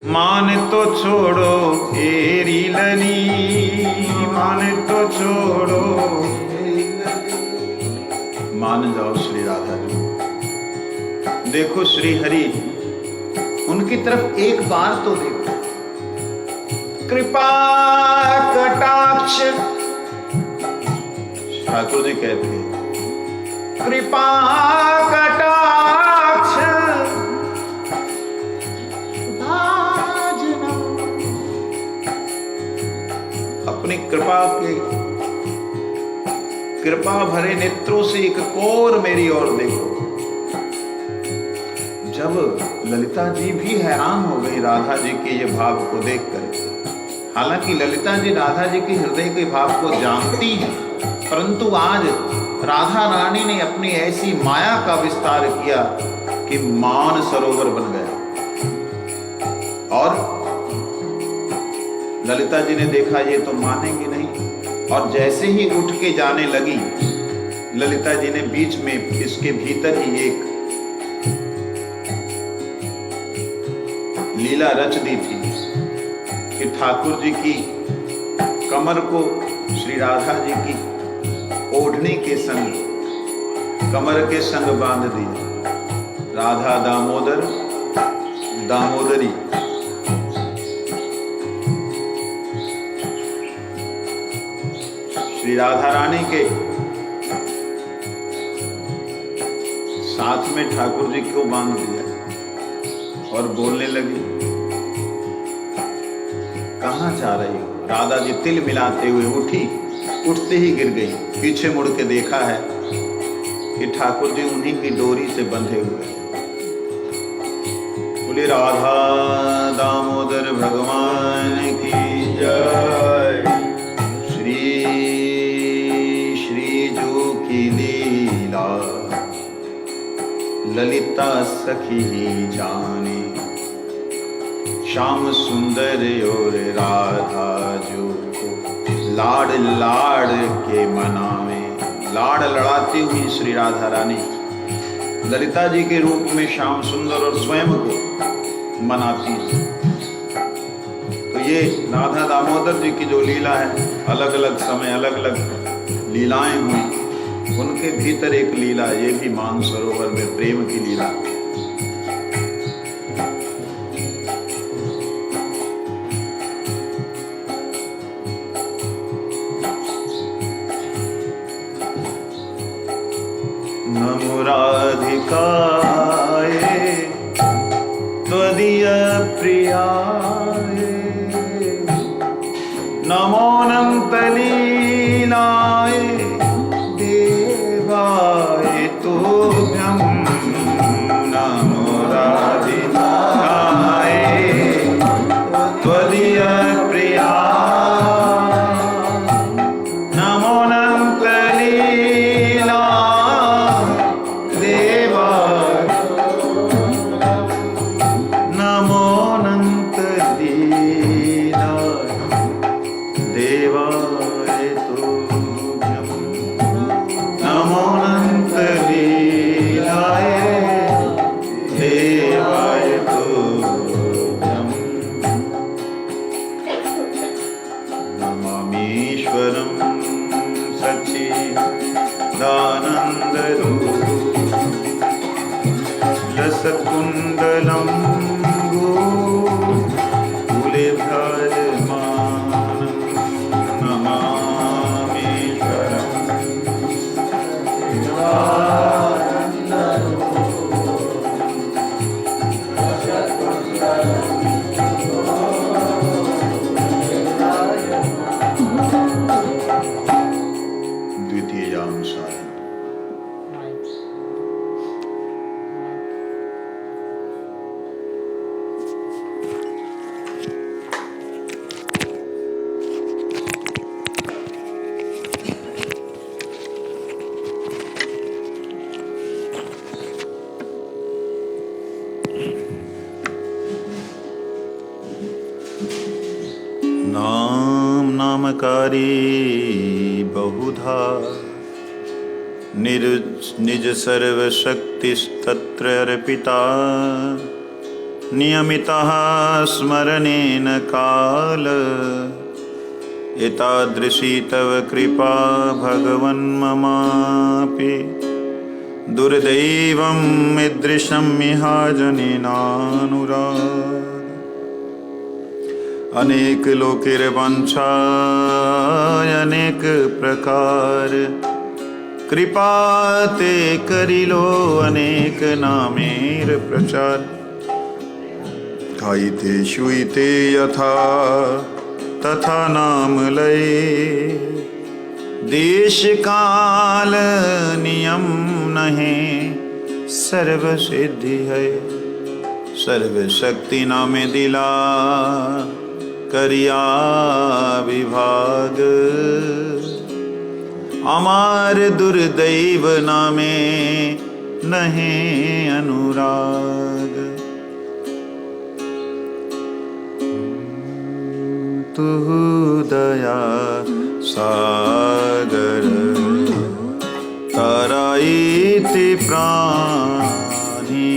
मान तो छोड़ो एरी लली, मान तो छोड़ो, मान जाओ श्री राधा जी। देखो श्री हरि, उनकी तरफ एक बार तो देखो। कृपा कटाक्ष, ठाकुर जी कहते हैं कृपा कटाक्ष अपनी कृपा भरे नेत्रों से एक और मेरी ओर देखो। जब ललिता जी भी हैरान हो गई राधा जी के ये भाव को देखकर। हालांकि ललिता जी राधा जी के हृदय के भाव को जानती हैं, परंतु आज राधा रानी ने अपनी ऐसी माया का विस्तार किया कि मान सरोवर बन गया। और ललिता जी ने देखा ये तो मानेंगे नहीं, और जैसे ही उठ के जाने लगी, ललिता जी ने बीच में इसके भीतर ही एक लीला रच दी थी कि ठाकुर जी की कमर को श्री राधा जी की ओढ़नी के संग, कमर के संग बांध दिया। राधा दामोदर दामोदरी। श्री राधा रानी के साथ में ठाकुर जी को बांध दिया और बोलने लगी, कहां जा रही हो? राधा जी तिल मिलाते हुए उठी, उठते ही गिर गई। पीछे मुड़ के देखा है कि ठाकुर जी उन्हीं की डोरी से बंधे हुए। बोले राधा दामोदर भगवान की जय। श्री जो की लीला ललिता सखी जाने, श्याम सुंदर और राधा जो को लाड लाड के मनावे। लाड लड़ाती हुई श्री राधा रानी ललिता जी के रूप में श्याम सुंदर और स्वयं को मनाती है। तो ये राधा दामोदर जी की जो लीला है, अलग अलग समय अलग अलग लीलाएं हुई, उनके भीतर एक लीला ये भी मानसरोवर में प्रेम की लीला। नमो राधिकाये त्वदीय प्रियाये, नमो अनंत लीलाय देवाय तुभ्यं। नमो राधिकाय त्वदीय प्रियाय, नमो अनंत लीला देवाय, नमो अनंत लीला देवाय तुभ्यं। नमो अनंत लीलाय देवाय तुभ्यं। नमामीश्वरं सच्चिदानन्दरूपं लसत्कुण्डलं गुलेभ्याजमानं। नमामीश्वरं द्वितीयांशाय। नाम नामकारी बहुधा, निज सर्वशक्तिस्तत्र अर्पिता। नियमितः स्मरणेन काल एतादृशी तव कृपा भगवन् ममापि दुर्दैवं ईदृशं इहाजनेनानुराग अनेक लोकेर वंशा अनेक प्रकार कृपा ते करिलो अनेक नामेर प्रचार खाइते शुइते यथा तथा नाम लय देश काल नियम नहे सर्व सिद्धि है सर्व शक्ति नामे दिला करिया विभाग अमार दुर्दैव नामे नहे अनुराग तू दया सागर तराइति प्राणी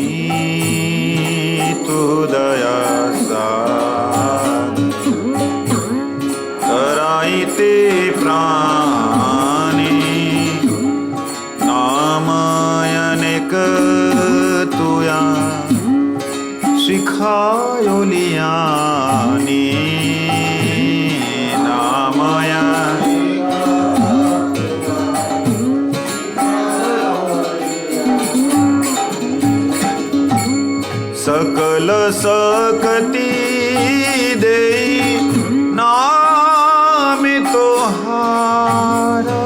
तू दया सागर तराइति प्राणी नामयनिक तुया सिखायो लियानी सकल सकती दे नाम तोहारा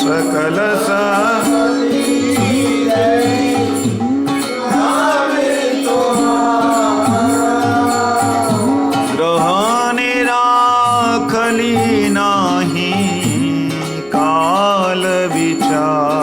सकल सकती दे नाम तोहारा रहने राखली नाही काल विचारा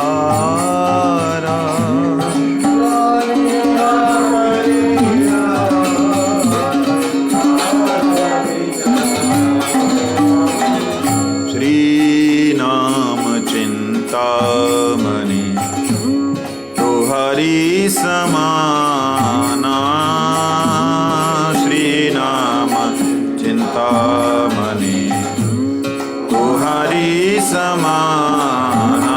समाना श्री नाम चिंतामणि तुहारी समाना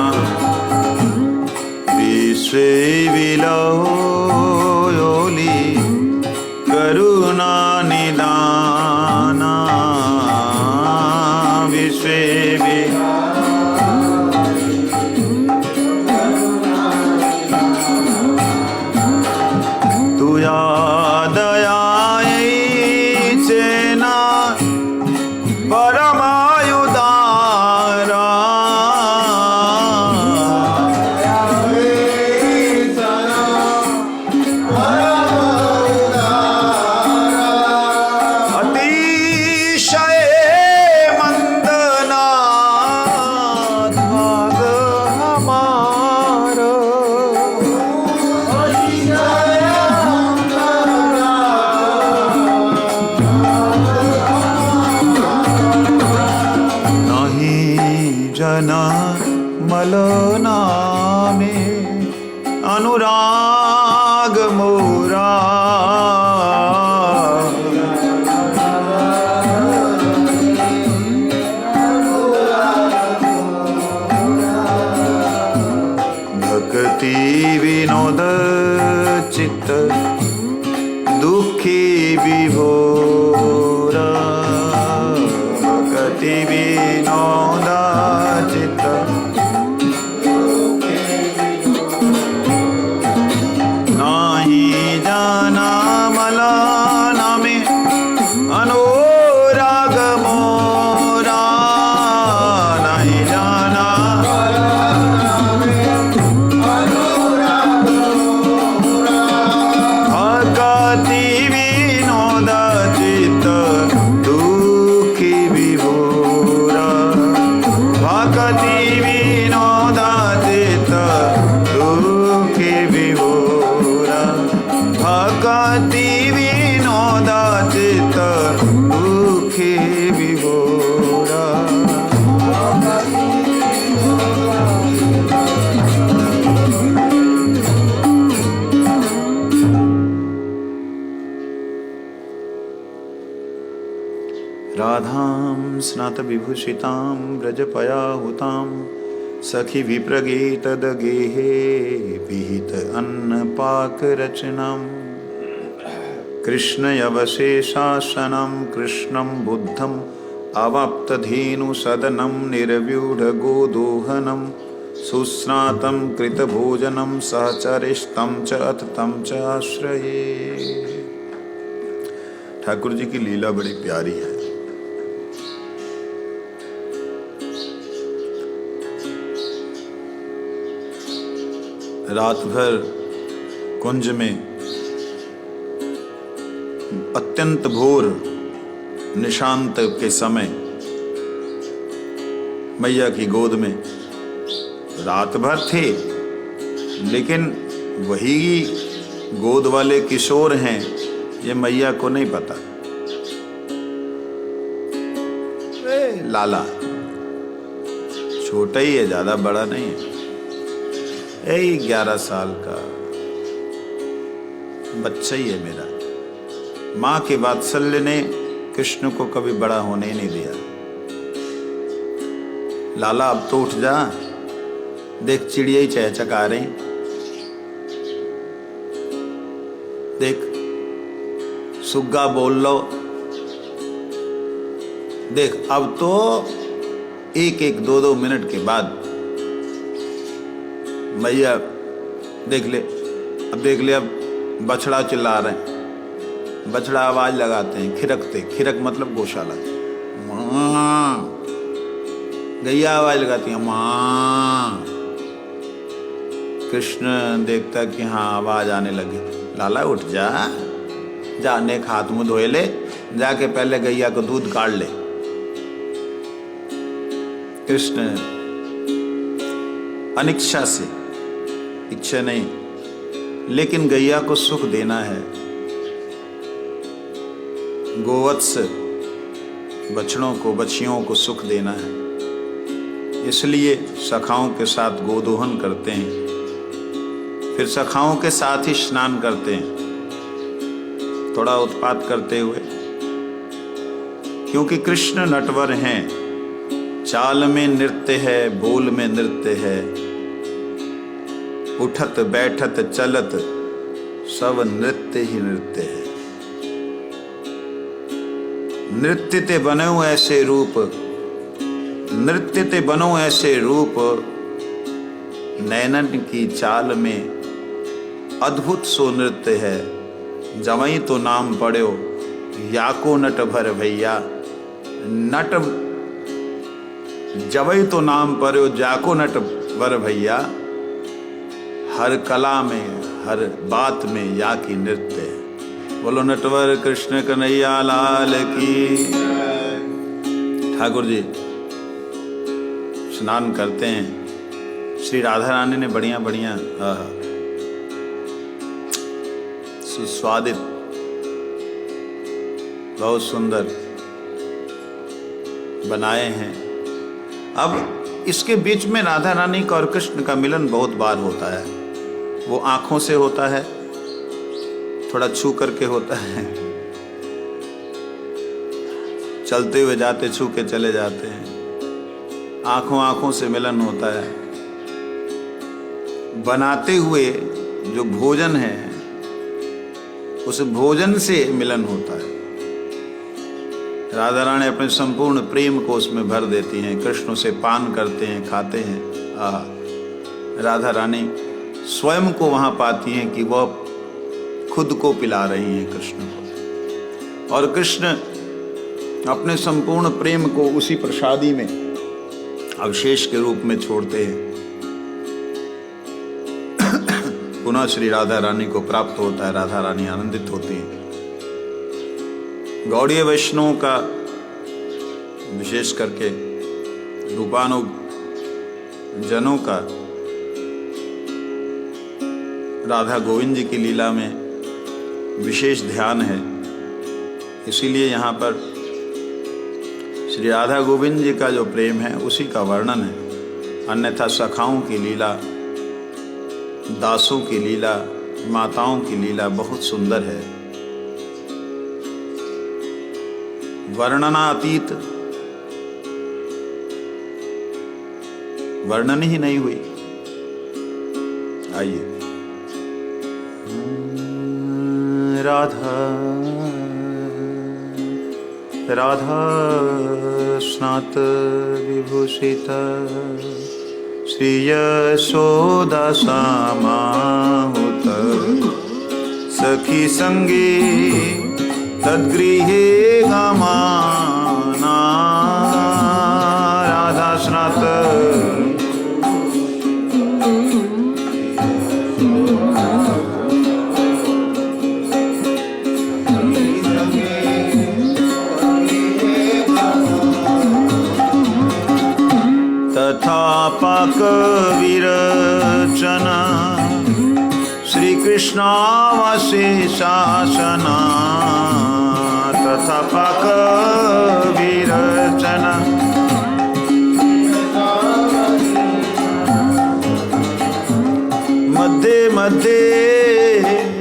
विश्वे विलोली करुणा निदाना विश्वे मलना में अनुराग मोरा भक्ति विनोद चित्त दुखी विभोरा भक्ति विनोद चित्त राधां स्नातविभूषितां व्रजपयाहुतां सखी विप्रगीतदगेहे विहित अन्नपाकरचनां कृष्णयवशेषासनं कृष्णं बुद्धम् अवाप्तधेनुसदनं निर्व्यूढगोदोहनं सुस्नातं कृतभोजनं सहचरिष्तं च अथ तं च आश्रये। ठाकुर जी की लीला बड़ी प्यारी है। रात भर कुंज में अत्यंत भोर निशांत के समय मैया की गोद में रात भर थे, लेकिन वही गोद वाले किशोर हैं ये मैया को नहीं पता। लाला छोटा ही है, ज्यादा बड़ा नहीं है, यही 11 साल का बच्चा ही है मेरा। माँ के वात्सल्य ने कृष्ण को कभी बड़ा होने ही नहीं दिया। लाला अब तो उठ जा, देख चिड़िया ही चहचहा रही, देख सुग्गा बोल लो, देख अब तो 1-1, 2-2 मिनट के बाद मैया देख ले, अब देख ले, अब बछड़ा चिल्ला रहे हैं, बछड़ा आवाज लगाते हैं, खिरकते, खिरक मतलब गौशाला, माँ, गैया आवाज लगाती है माँ। कृष्ण देखता कि हाँ आवाज आने लगी, लाला उठ जा, जाने हाथ मुंह धोए ले, जाके पहले गैया को दूध काट ले। कृष्ण अनिच्छा से, इच्छा नहीं, लेकिन गैया को सुख देना है, गोवत्स बछड़ों को, बछियों को सुख देना है, इसलिए सखाओं के साथ गोदोहन करते हैं, फिर सखाओं के साथ ही स्नान करते हैं, थोड़ा उत्पात करते हुए, क्योंकि कृष्ण नटवर हैं, चाल में नृत्य है, बोल में नृत्य है, उठत बैठत चलत सब नृत्य ही नृत्य है। नृत्य ते बनो ऐसे रूप, नृत्य ते बनो ऐसे रूप, नैनन की चाल में अद्भुत सो नृत्य है। जवई तो नाम पढ़ो याको नट भर भैया, नट जवई तो नाम पढ़ो जाको नट भर भैया, हर कला में हर बात में या की नृत्य है। बोलो नटवर कृष्ण कन्हैया लाल की। ठाकुर जी स्नान करते हैं, श्री राधा रानी ने बढ़िया बढ़िया सुस्वादित, बहुत सुंदर बनाए हैं। अब इसके बीच में राधा रानी का और कृष्ण का मिलन बहुत बार होता है। वो आंखों से होता है, थोड़ा छू करके होता है, चलते हुए जाते छू के चले जाते हैं, आंखों आंखों से मिलन होता है। बनाते हुए जो भोजन है उस भोजन से मिलन होता है। राधा रानी अपने संपूर्ण प्रेम को उसमें भर देती हैं, कृष्ण से पान करते हैं, खाते हैं। राधा रानी स्वयं को वहां पाती हैं कि वह खुद को पिला रही हैं कृष्ण को, और कृष्ण अपने संपूर्ण प्रेम को उसी प्रसादी में अवशेष के रूप में छोड़ते हैं। पुनः श्री राधा रानी को प्राप्त होता है, राधा रानी आनंदित होती है। गौड़ीय वैष्णवों का विशेष करके रूपानुग जनों का राधा गोविंद जी की लीला में विशेष ध्यान है, इसीलिए यहाँ पर श्री राधा गोविंद जी का जो प्रेम है उसी का वर्णन है। अन्यथा सखाओं की लीला, दासों की लीला, माताओं की लीला बहुत सुंदर है। वर्णनातीत, वर्णन ही नहीं हुई। आइए। राधा राधा स्नात विभूषिता श्री यशोदा समाहुत सखी संगे तद्गृहे गमाना। राधा स्नात तथा पाक विरचना श्री कृष्णावशेषासना। तथा पाक विरचना मध्य मध्य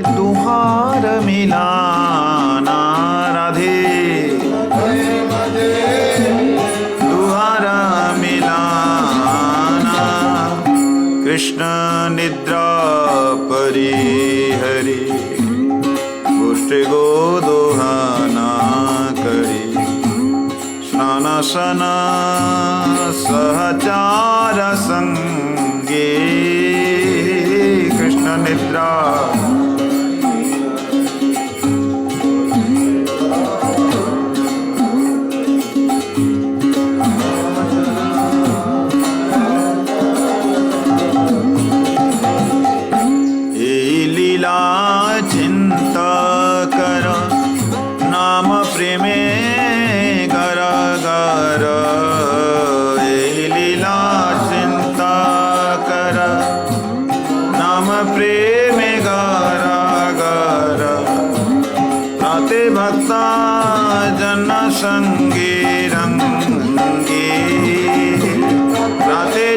दुहार मिलाना। राधे दुहार मिलाना। कृष्ण निद्रा परिहरि पुष्ट गोदोहाना करी। स्नान सहचार संगे कृष्ण निद्रा। चिंता कर नाम प्रेमे गर गर। लीला चिंता कर नाम प्रेमे गर गर। प्राते भक्ता जन संगे रंगे। प्राते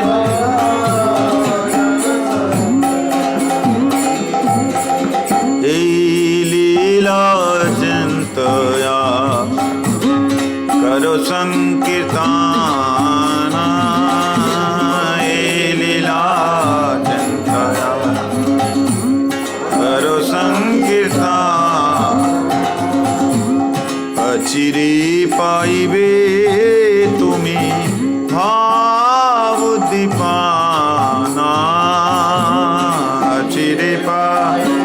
चिंतया करो संकीर्तन। लीला चिंतया करो संकीर्तन। अचिरे पाइबे तुमी भाव दीपाना। अचिरे पाइबे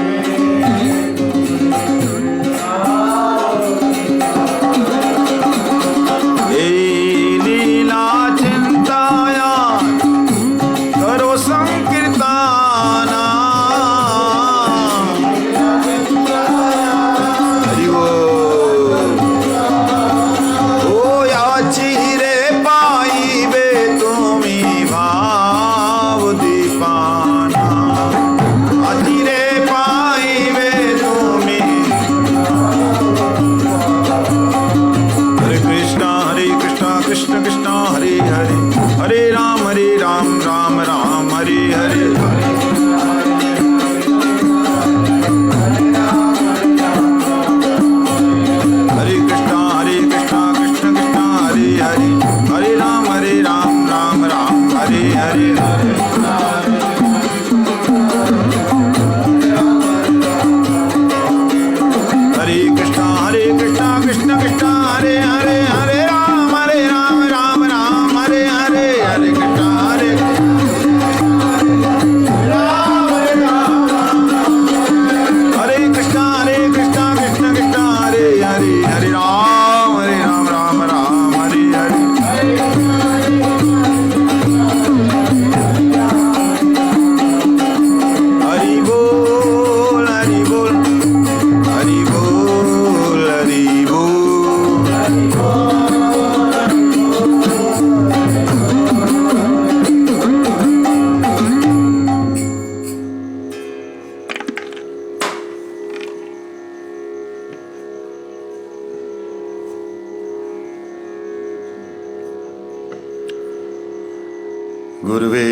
गुरुवे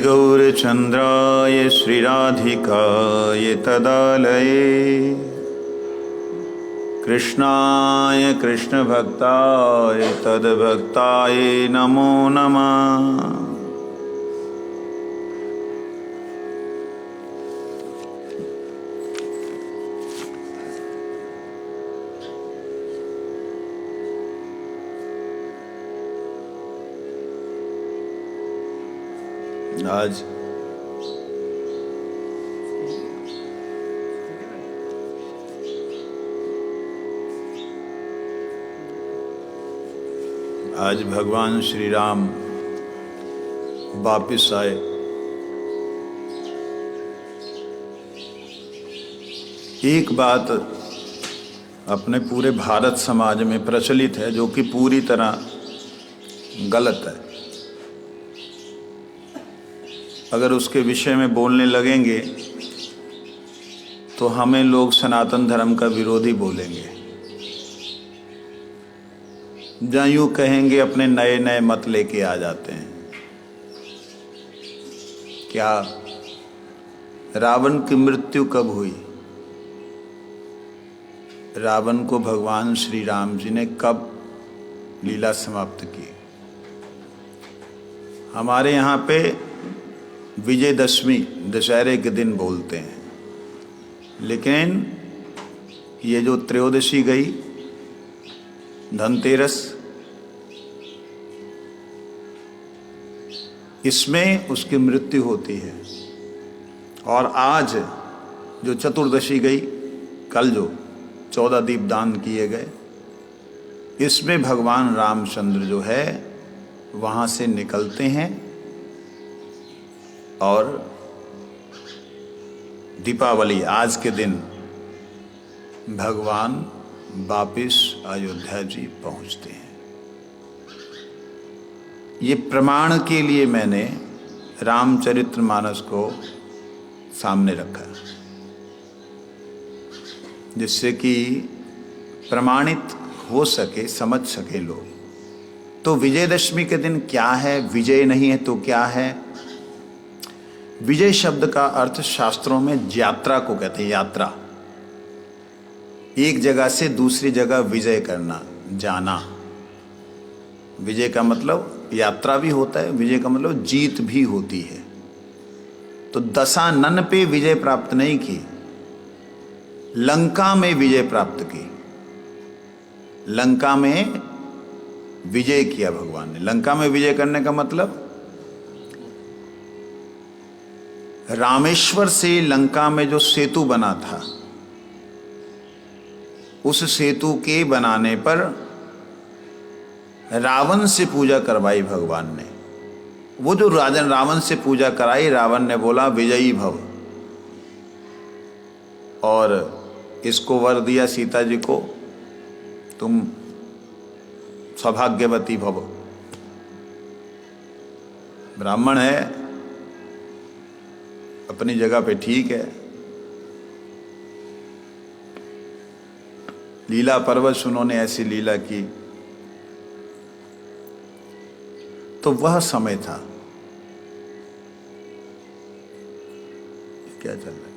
गौरचन्द्राय श्रीराधिकाय तदालये कृष्णाय कृष्ण भक्ताय तद्भक्ताय नमो नमः। आज भगवान श्री राम वापिस आए। एक बात अपने पूरे भारत समाज में प्रचलित है जो कि पूरी तरह गलत है। अगर उसके विषय में बोलने लगेंगे तो हमें लोग सनातन धर्म का विरोधी बोलेंगे, जहाँ यूँ कहेंगे अपने नए नए मत लेके आ जाते हैं। क्या रावण की मृत्यु कब हुई? रावण को भगवान श्री राम जी ने कब लीला समाप्त की? हमारे यहाँ पे विजयदशमी दशहरे के दिन बोलते हैं, लेकिन ये जो त्रयोदशी गई, धनतेरस, इसमें उसकी मृत्यु होती है। और आज जो चतुर्दशी गई, कल जो 14 दीपदान किए गए, इसमें भगवान रामचंद्र जो है वहाँ से निकलते हैं और दीपावली आज के दिन भगवान वापिस अयोध्या जी पहुँचते हैं। ये प्रमाण के लिए मैंने रामचरितमानस को सामने रखा, जिससे कि प्रमाणित हो सके, समझ सके लोग। तो विजयदशमी के दिन क्या है? विजय नहीं है तो क्या है? विजय शब्द का अर्थ शास्त्रों में यात्रा को कहते हैं। यात्रा, एक जगह से दूसरी जगह विजय करना, जाना। विजय का मतलब यात्रा भी होता है, विजय का मतलब जीत भी होती है। तो दशानन पे विजय प्राप्त नहीं की, लंका में विजय प्राप्त की। लंका में विजय किया भगवान ने। लंका में विजय करने का मतलब रामेश्वर से लंका में जो सेतु बना था, उस सेतु के बनाने पर रावण से पूजा करवाई भगवान ने। वो जो रावण से पूजा कराई, रावण ने बोला विजयी भव, और इसको वर दिया सीता जी को, तुम सौभाग्यवती भव। ब्राह्मण है, अपनी जगह पे ठीक है। लीला परवश उन्होंने ऐसी लीला की। तो वह समय था। क्या चल रहा है?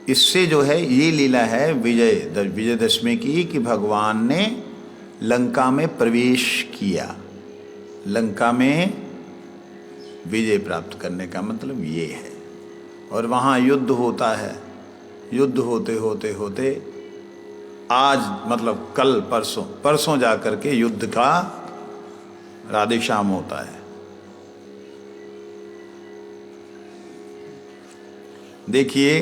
इससे जो है ये लीला है विजयदशमी की, कि भगवान ने लंका में प्रवेश किया। लंका में विजय प्राप्त करने का मतलब ये है। और वहाँ युद्ध होता है। युद्ध होते होते होते आज मतलब कल परसों जा कर के युद्ध का राधेश्याम होता है। देखिए,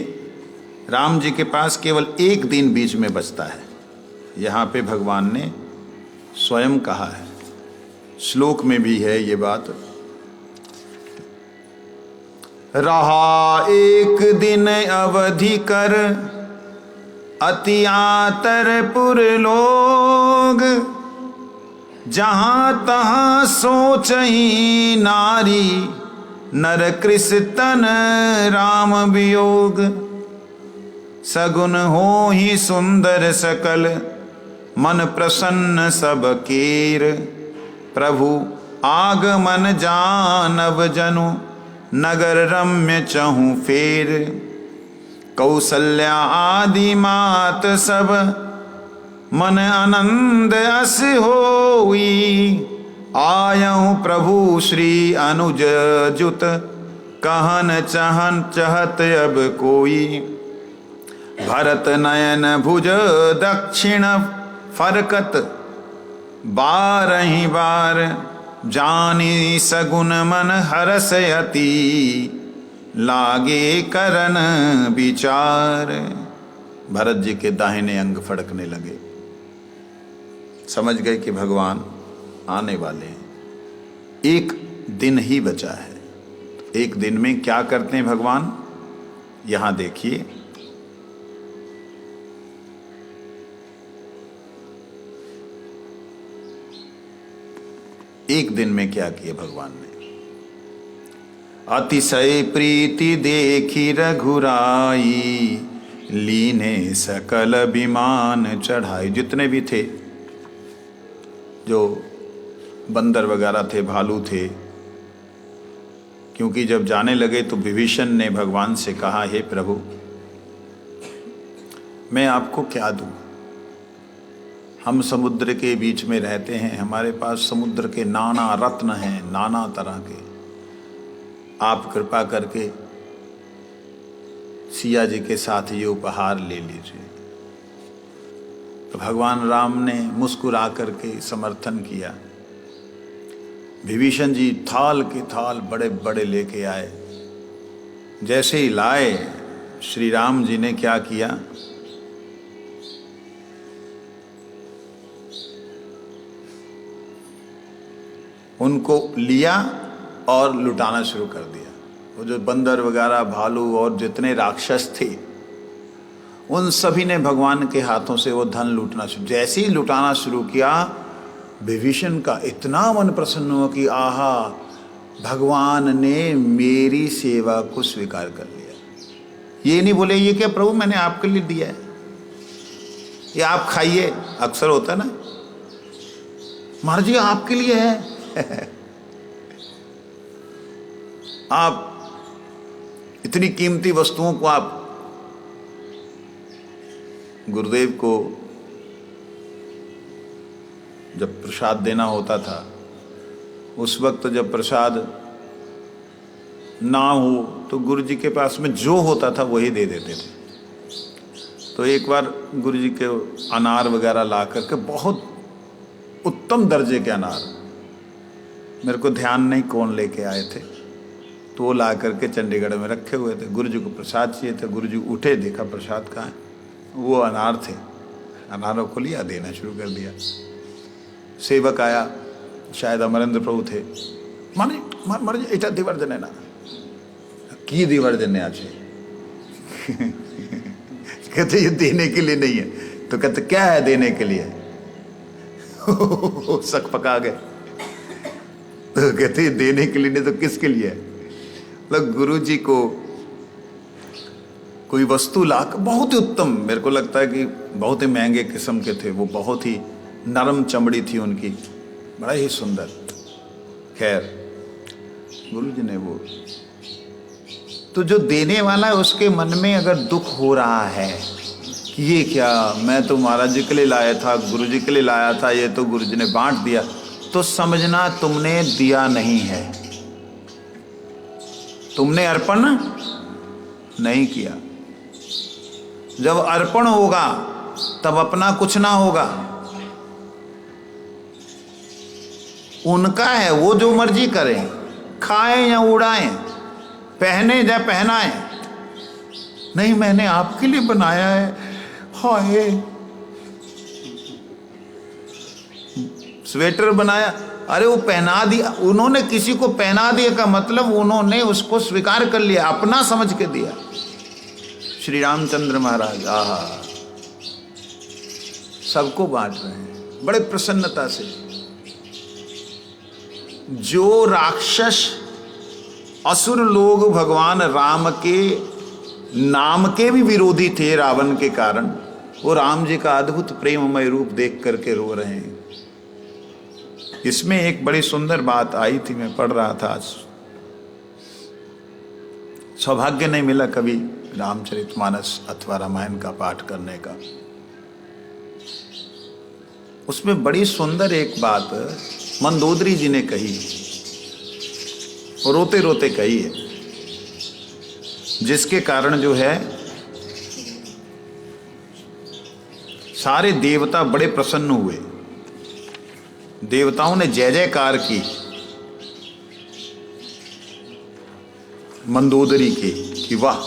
राम जी के पास केवल एक दिन बीच में बचता है। यहाँ पे भगवान ने स्वयं कहा है, श्लोक में भी है ये बात। रहा एक दिन अवधि कर अति आतर पुर लोग, जहाँ तहाँ सोचहि नारी नर कृष तन राम वियोग। सगुन हो ही सुंदर सकल मन प्रसन्न सब केर, प्रभु आगमन जानव जनु नगर रम्य चहु फेर। कौसल्या आदि मात सब मन आनंद अस होई। आयहु प्रभु श्री अनुज जुत कहन चहन चहत अब कोई। भरत नयन भुज दक्षिण फरकत बारहि बार। जानी सगुन मन हरस अति लागे करन विचार। भरत जी के दाहिने अंग फड़कने लगे, समझ गए कि भगवान आने वाले हैं। एक दिन ही बचा है। एक दिन में क्या करते हैं भगवान, यहां देखिए। एक दिन में क्या किया भगवान ने। अतिशय प्रीति देखी रघुराई, लीने सकल विमान चढ़ाई। जितने भी थे, जो बंदर वगैरह थे, भालू थे, क्योंकि जब जाने लगे तो विभीषण ने भगवान से कहा, हे प्रभु मैं आपको क्या दूं। हम समुद्र के बीच में रहते हैं, हमारे पास समुद्र के नाना रत्न हैं, नाना तरह के। आप कृपा करके सिया जी के साथ ये उपहार ले लीजिए। तो भगवान राम ने मुस्कुरा करके समर्थन किया। विभीषण जी थाल के थाल बड़े बड़े लेके आए। जैसे ही लाए, श्री राम जी ने क्या किया, उनको लिया और लुटाना शुरू कर दिया। वो जो बंदर वगैरह, भालू और जितने राक्षस थे, उन सभी ने भगवान के हाथों से वो धन लूटना शुरू। जैसे ही लुटाना शुरू किया, विभीषण का इतना मन प्रसन्न हुआ कि आहा, भगवान ने मेरी सेवा को स्वीकार कर लिया। ये नहीं बोले ये क्या प्रभु मैंने आपके लिए दिया है, ये आप खाइए। अक्सर होता ना, महाराज जी आपके लिए है। आप इतनी कीमती वस्तुओं को आप गुरुदेव को जब प्रसाद देना होता था, उस वक्त जब प्रसाद ना हो तो गुरु जी के पास में जो होता था वही दे देते थे। तो एक बार गुरु जी के अनार वगैरह ला करके, बहुत उत्तम दर्जे के अनार, मेरे को ध्यान नहीं कौन लेके आए थे, तो वो ला करके चंडीगढ़ में रखे हुए थे। गुरु जी को प्रसाद चाहिए था। गुरु जी उठे, देखा प्रसाद कहाँ है, वो अनार थे। अनारों को लिया, देना शुरू कर दिया। सेवक आया, शायद अमरेंद्र प्रभु थे। माने मारे एटा दीवार देने ना की दीवार देने आछे। कहते ये देने के लिए नहीं है। तो कहते क्या है देने के लिए। शक पका गए। तो कहते देने के लिए नहीं तो किसके लिए है। मतलब गुरु जी को कोई वस्तु लाकर, बहुत ही उत्तम, मेरे को लगता है कि बहुत ही महंगे किस्म के थे वो, बहुत ही नरम चमड़ी थी उनकी, बड़ा ही सुंदर। खैर गुरु जी ने वो, तो जो देने वाला है उसके मन में अगर दुख हो रहा है कि ये क्या, मैं तो महाराज जी के लिए लाया था, गुरु जी के लिए लाया था, ये तो गुरु जी ने बांट दिया, तो समझना तुमने दिया नहीं है, तुमने अर्पण नहीं किया। जब अर्पण होगा तब अपना कुछ ना होगा, उनका है, वो जो मर्जी करें, खाएं या उड़ाएं, पहने या पहनाएं। नहीं मैंने आपके लिए बनाया है, हाय स्वेटर बनाया, अरे वो पहना दिया, उन्होंने किसी को पहना दिया का मतलब उन्होंने उसको स्वीकार कर लिया, अपना समझ के दिया। श्री रामचंद्र महाराज आहा सबको बांट रहे हैं बड़े प्रसन्नता से। जो राक्षस असुर लोग भगवान राम के नाम के भी विरोधी थे रावण के कारण, वो राम जी का अद्भुत प्रेममय रूप देख करके रो रहे हैं। इसमें एक बड़ी सुंदर बात आई थी, मैं पढ़ रहा था आज, सौभाग्य नहीं मिला कभी रामचरितमानस अथवा रामायण का पाठ करने का, उसमें बड़ी सुंदर एक बात मंदोदरी जी ने कही, रोते रोते कही है, जिसके कारण जो है सारे देवता बड़े प्रसन्न हुए। देवताओं ने जय जयकार की मंदोदरी के कि वाह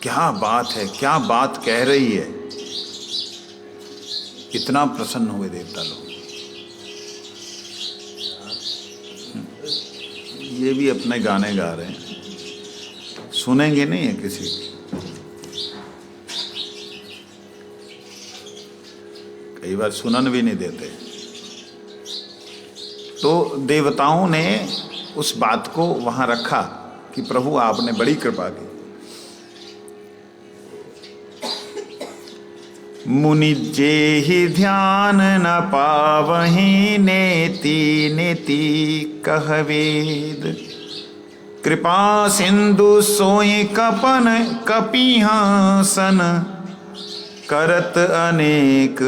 क्या बात है, क्या बात कह रही है। इतना प्रसन्न हुए देवता लोग। ये भी अपने गाने गा रहे हैं, सुनेंगे नहीं है किसी की। कई बार सुनन भी नहीं देते। तो देवताओं ने उस बात को वहां रखा कि प्रभु आपने बड़ी कृपा की। मुनि जेहि ध्यान न पावहि नेति नेति कहवेद, कृपा सिंधु सोई कपन कपिहासन, करत अनेक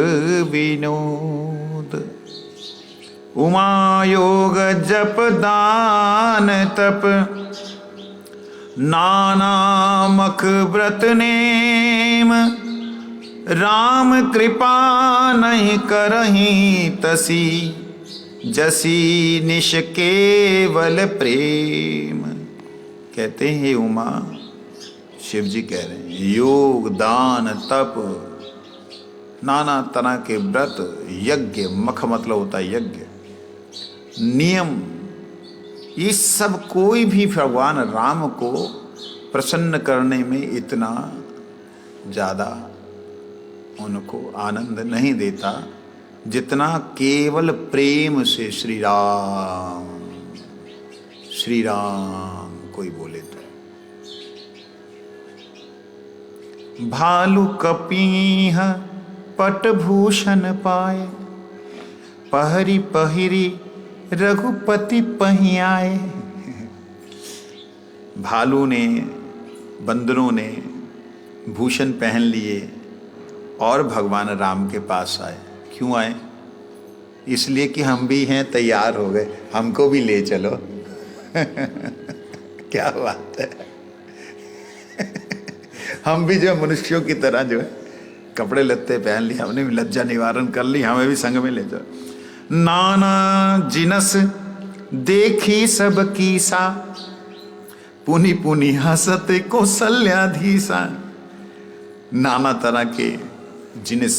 विनोद। उमा योग जप दान तप, नाना मख व्रत नेम, राम कृपा नहीं करहीं तसी, जसी निश केवल प्रेम। कहते हैं उमा, शिव जी कह रहे हैं, योग दान तप, नाना तरह के व्रत, यज्ञ, मख मतलब होता है यज्ञ, नियम, ये सब कोई भी भगवान राम को प्रसन्न करने में इतना ज़्यादा उनको आनंद नहीं देता जितना केवल प्रेम से श्री राम कोई बोले तो। भालू कपीह पटभूषण पाए, पहरी पहरी रघुपति पहियाए। भालू ने, बंदरों ने भूषण पहन लिए और भगवान राम के पास आए। क्यों आए? इसलिए कि हम भी हैं, तैयार हो गए, हमको भी ले चलो। क्या बात है। हम भी जो मनुष्यों की तरह जो है कपड़े लत्ते पहन लिए, हमने भी लज्जा निवारण कर ली, हमें भी संग में ले जाओ। नाना जिनस देखी सब कीसा, पुनि पुनि हसत कौशल्याधीसा। नाना तरह के जिनिस,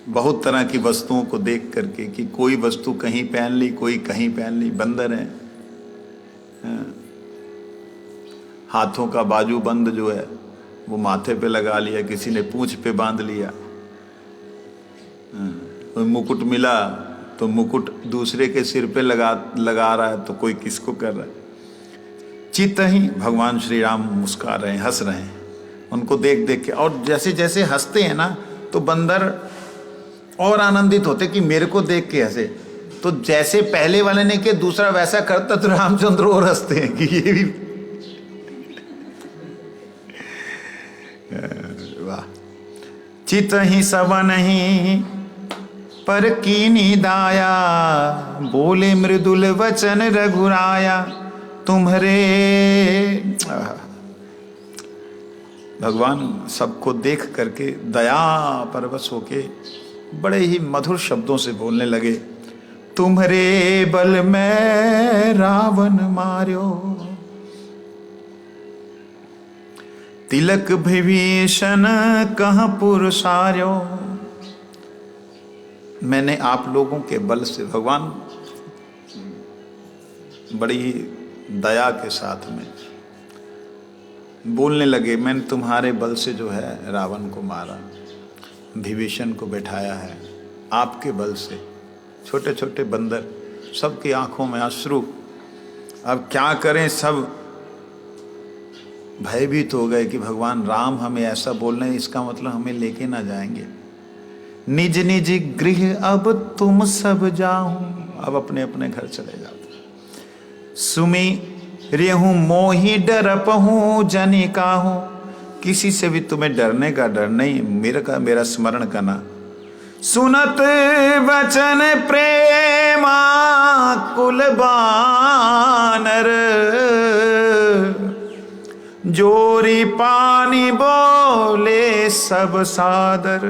बहुत तरह की वस्तुओं को देख करके कि कोई वस्तु कहीं पहन ली, कोई कहीं पहन ली। बंदर है, हाथों का बाजू बंद जो है वो माथे पे लगा लिया, किसी ने पूंछ पे बांध लिया। कोई मुकुट मिला तो मुकुट दूसरे के सिर पे लगा रहा है, तो कोई किसको कर रहा है। चित्त ही भगवान श्री राम मुस्कुरा रहे हैं, हंस रहे हैं उनको देख देख के। और जैसे जैसे हंसते हैं ना तो बंदर और आनंदित होते कि मेरे को देख के हंसे। तो जैसे पहले वाले ने कि दूसरा वैसा करता तो रामचंद्र और हंसते हैं कि ये भी वाह। चित ही सवन ही पर कीनी दाया, बोले मृदुल वचन रघुराया तुम्हारे। भगवान सबको देख करके दया परवश होके बड़े ही मधुर शब्दों से बोलने लगे। तुम्हारे बल में रावण मार्यो, तिलक विभीषण कहाँ पुरसार्यो। मैंने आप लोगों के बल से, भगवान बड़ी दया के साथ में बोलने लगे, मैंने तुम्हारे बल से जो है रावण को मारा, विभीषण को बैठाया है आपके बल से। छोटे छोटे बंदर, सबकी आंखों में अश्रु। अब क्या करें, सब भयभीत हो गए कि भगवान राम हमें ऐसा बोल रहे हैं, इसका मतलब हमें लेके ना जाएंगे। निज निज गृह अब तुम सब जाओ, अब अपने अपने घर चले जाओ। सुमी रेहूं मोही डरपहूं जनि काहूं, किसी से भी तुम्हें डरने का डर नहीं, मेरा स्मरण करना। सुनत वचन प्रेमा कुल बानर, जोरी पानी बोले सब सादर।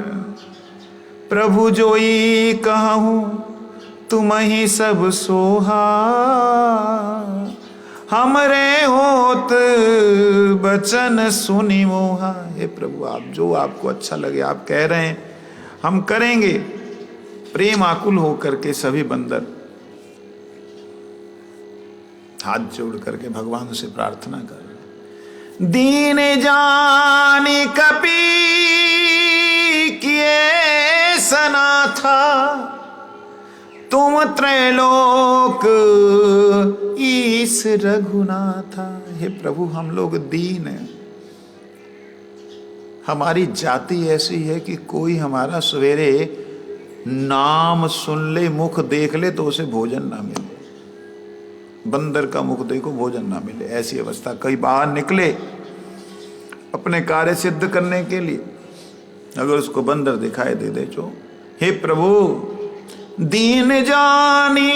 प्रभु जोई कहूं तुम ही सब सोहा, हमरे होत बचन सुनी मोहा। हे प्रभु, आप जो आपको अच्छा लगे आप कह रहे हैं, हम करेंगे। प्रेम आकुल होकर के सभी बंदर हाथ जोड़ करके भगवान से प्रार्थना कर रहे। दीन जानी कपि किए सनाथा, तुम त्रैलोक ईश रघुनाथा। हे प्रभु, हम लोग दीन हैं, हमारी जाति ऐसी है कि कोई हमारा सवेरे नाम सुन ले, मुख देख ले तो उसे भोजन ना मिले। बंदर का मुख देखो भोजन ना मिले, ऐसी अवस्था। कई बाहर निकले अपने कार्य सिद्ध करने के लिए, अगर उसको बंदर दिखाई दे जो, हे प्रभु दीन जानी,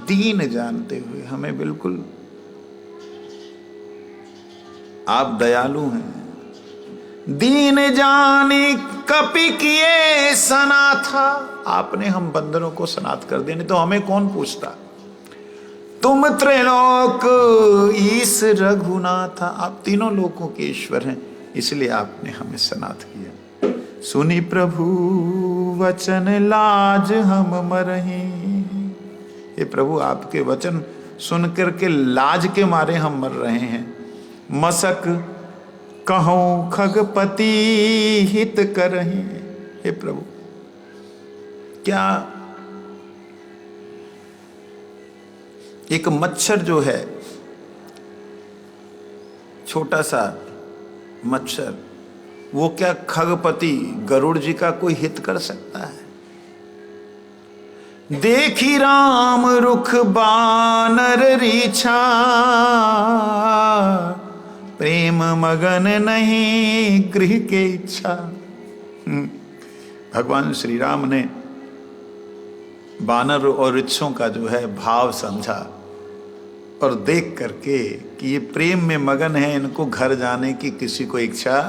दीन जानते हुए हमें बिल्कुल आप दयालु हैं। दीन जानी कपि किए सनाथा, आपने हम बंदरों को सनाथ कर दिया, नहीं तो हमें कौन पूछता। तुम त्रैलोक ईश रघुनाथा, आप तीनों लोकों के ईश्वर हैं, इसलिए आपने हमें सनाथ किया। सुनी प्रभु वचन लाज हम मरही, हे प्रभु आपके वचन सुन करके लाज के मारे हम मर रहे हैं। मसक कहूं खगपति हित करही, हे प्रभु क्या एक मच्छर जो है, छोटा सा मच्छर, वो क्या खगपति गरुड़ जी का कोई हित कर सकता है। देखी राम रुख बानर रीछा, प्रेम मगन नहीं गृह के इच्छा। भगवान श्री राम ने बानर और रिच्छों का जो है भाव समझा और देख करके कि ये प्रेम में मगन है, इनको घर जाने की किसी को इच्छा।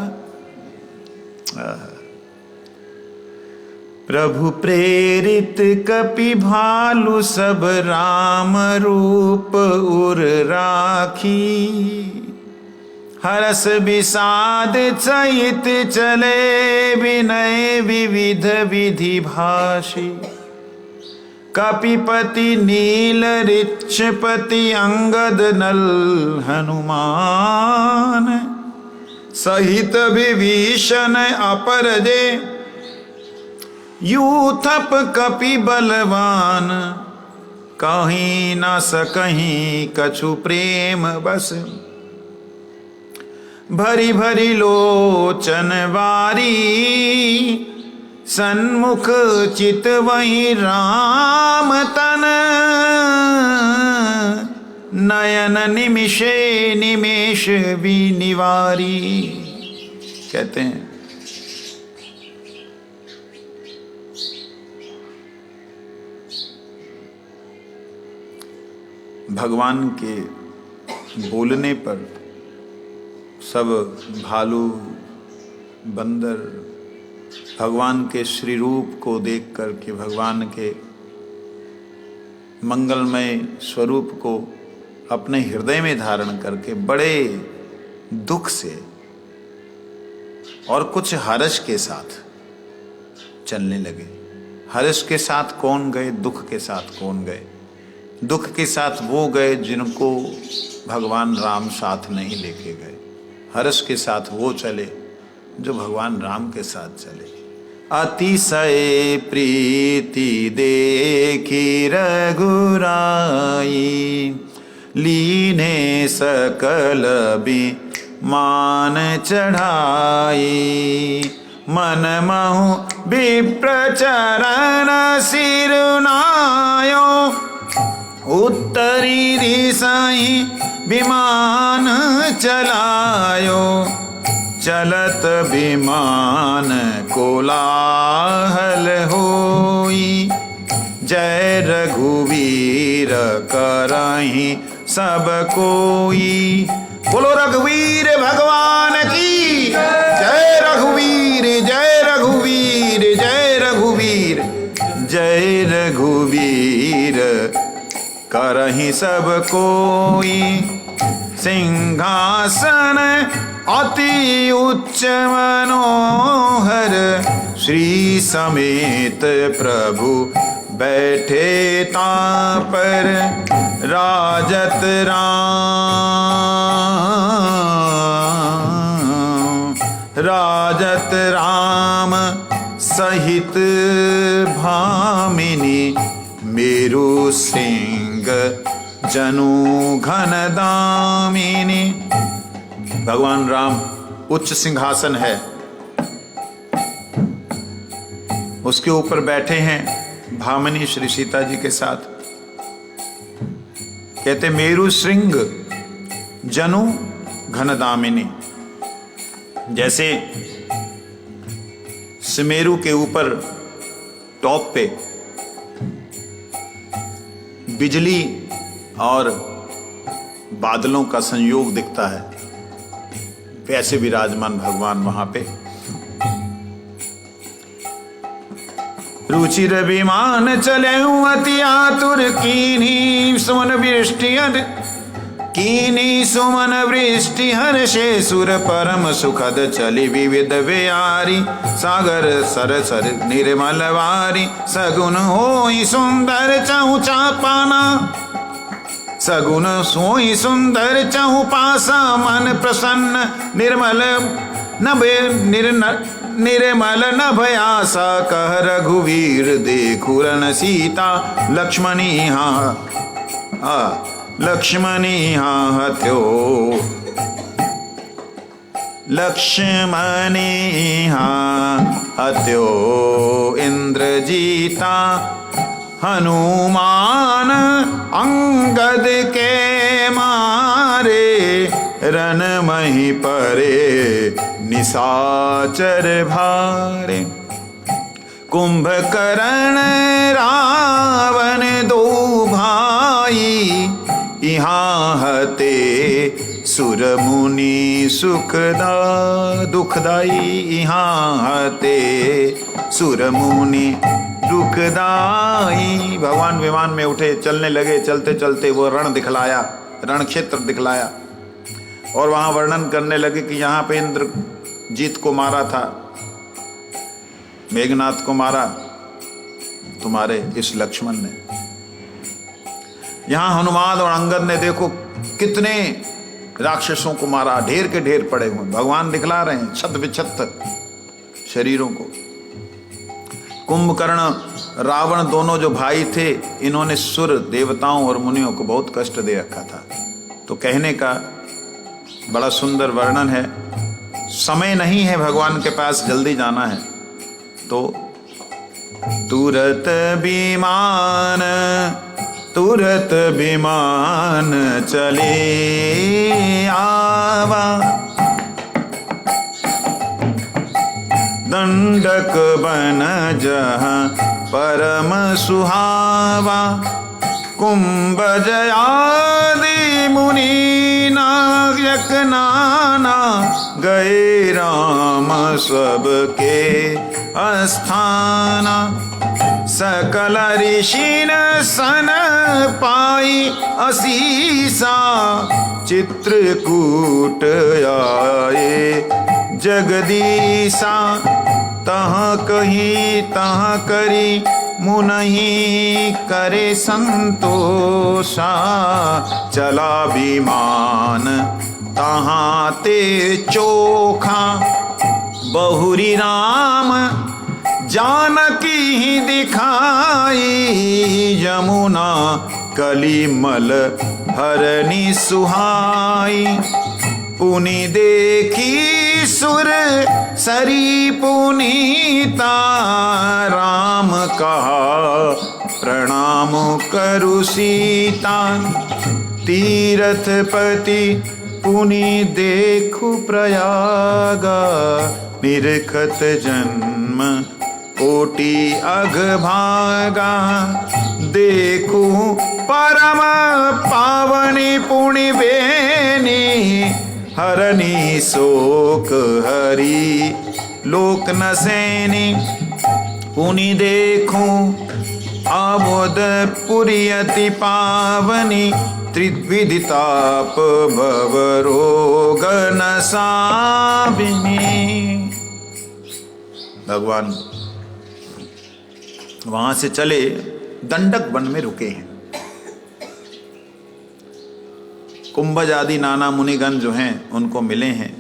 प्रभु प्रेरित कपि भालु सब राम रूप उर राखी, हरस विषाद चैत चले विनय विविध विधि भाषी। कपिपति नील ऋक्षपति अंगद नल हनुमान, सहित विभीषण अपरजे यूथप कपि बलवान। कहीं न सकहीं कछु प्रेम बस, भरी भरी लोचन वारी। सन्मुख चित वही राम तन, नयन निमिषे निमेष विनिवारी। कहते हैं भगवान के बोलने पर सब भालू बंदर भगवान के श्री रूप को देख कर के, भगवान के मंगलमय स्वरूप को अपने हृदय में धारण करके बड़े दुख से और कुछ हर्ष के साथ चलने लगे। हर्ष के साथ कौन गए, दुख के साथ कौन गए। दुख के साथ वो गए जिनको भगवान राम साथ नहीं लेके गए। हर्ष के साथ वो चले जो भगवान राम के साथ चले। अतिशय प्रीति देखी रघुराई, लीने सकल भी मान चढ़ाई। मन महु विप्र चरण सिरुनायो, उत्तरी दिशाई विमान चलायो, चलत विमान कोलाहल होई। जय रघुवीर करहि सब कोई। बोलो रघुवीर भगवान की जय। रघुवीर जय रघुवीर जय रघुवीर जय रघुवीर करहि सब कोई। सिंहासन अति उच्च मनोहर, श्री समेत प्रभु बैठे तां पर। राजत राम सहित भामिनी, मेरु सिंह जनु घन दामिनी। भगवान राम उच्च सिंहासन है, उसके ऊपर बैठे हैं भामिनी श्री सीता जी के साथ। कहते मेरु श्रृंग जनु घन दामिनी, जैसे सुमेरु के ऊपर टॉप पे बिजली और बादलों का संयोग दिखता है, वैसे विराजमान भगवान वहां पे। रुचिर विमान चले अति आतुर, कीनी सुमन वृष्टि कीनी सुमन वृष्टि हर्षे सुर परम सुखद चली विविध विहारी। सागर सर सर निर्मल वारी, सगुन होई सुंदर चौचा पाना। सगुन सोई सुंदर चौपासा, मन प्रसन्न निर्मल नभे निर्मल नभयासा। कह रघुवीर देखु रन सीता, लक्ष्मणी लक्ष्मणी हत्यो, लक्ष्मणी हत्यो इंद्रजीता। हनुमान अंगद के मारे, रन मही परे निशाचर भारे। कुंभकर्ण रावण दो भाई, यहाँ हते सुर मुनि सुखदा दुखदाई। यहाँ हते सुर मुनि दुखदाई। भगवान विमान में उठे, चलने लगे। चलते चलते वो रण दिखलाया, रण क्षेत्र दिखलाया, और वहां वर्णन करने लगे कि यहाँ पे इंद्रजीत को मारा था, मेघनाथ को मारा तुम्हारे इस लक्ष्मण ने। यहां हनुमान और अंगद ने देखो कितने राक्षसों को मारा, ढेर के ढेर पड़े हुए। भगवान दिखला रहे हैं छत विछत शरीरों को। कुंभकर्ण रावण दोनों जो भाई थे, इन्होंने सुर देवताओं और मुनियों को बहुत कष्ट दे रखा था। तो कहने का बड़ा सुंदर वर्णन है। समय नहीं है भगवान के पास, जल्दी जाना है। तो तुरत विमान चले आवा, दंडक बन जहाँ परम सुहावा। कुंभज आदि मुनि नायक नाना, गए राम सबके अस्थाना। सकल ऋषि सन पाई असीसा, चित्रकूट आए जगदीशा। तहाँ कही तहाँ करी मुनहि करे संतोषा। चला विमान तहाँ ते चोखा, बहुरी राम जानकी दिखाई। यमुना कलिमल हरनी सुहाई, पुनि देखी सुर सरी पुनीता। राम कहा प्रणाम करु सीता, तीर्थपति पुनि देखु प्रयागा, निरखत जन्म कोटि अघभागा। देखू परम पावनी पुण्य बेनी, हरनी शोक हरि लोक नसैनी। पुनि देखूं आमोदपुरी अति पावनी, त्रिविधि ताप भव रोग नसाबिनी। भगवान वहां से चले, दंडक वन में रुके हैं। कुंभज आदि नाना मुनिगण जो हैं उनको मिले हैं।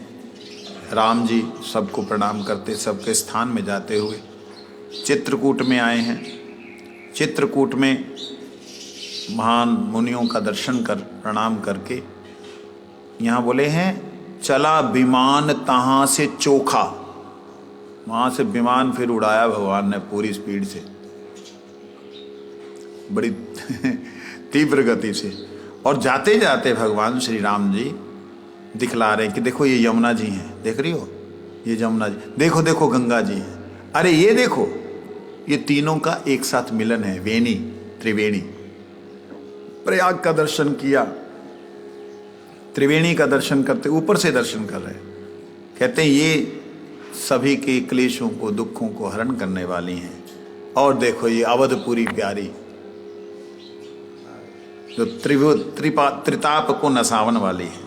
राम जी सबको प्रणाम करते, सबके स्थान में जाते हुए चित्रकूट में आए हैं। चित्रकूट में महान मुनियों का दर्शन कर प्रणाम करके यहाँ बोले हैं, चला विमान तहाँ से चोखा। वहाँ से विमान फिर उड़ाया भगवान ने पूरी स्पीड से, बड़ी तीव्र गति से। और जाते जाते भगवान श्री राम जी दिखला रहे हैं कि देखो ये यमुना जी हैं, देख रही हो ये यमुना जी, देखो देखो गंगा जी हैं, अरे ये देखो ये तीनों का एक साथ मिलन है, वेणी त्रिवेणी। प्रयाग का दर्शन किया, त्रिवेणी का दर्शन करते ऊपर से दर्शन कर रहे हैं। कहते हैं ये सभी के क्लेशों को दुखों को हरण करने वाली हैं। और देखो ये अवधपुरी प्यारी जो त्रिताप को नसावन वाली है।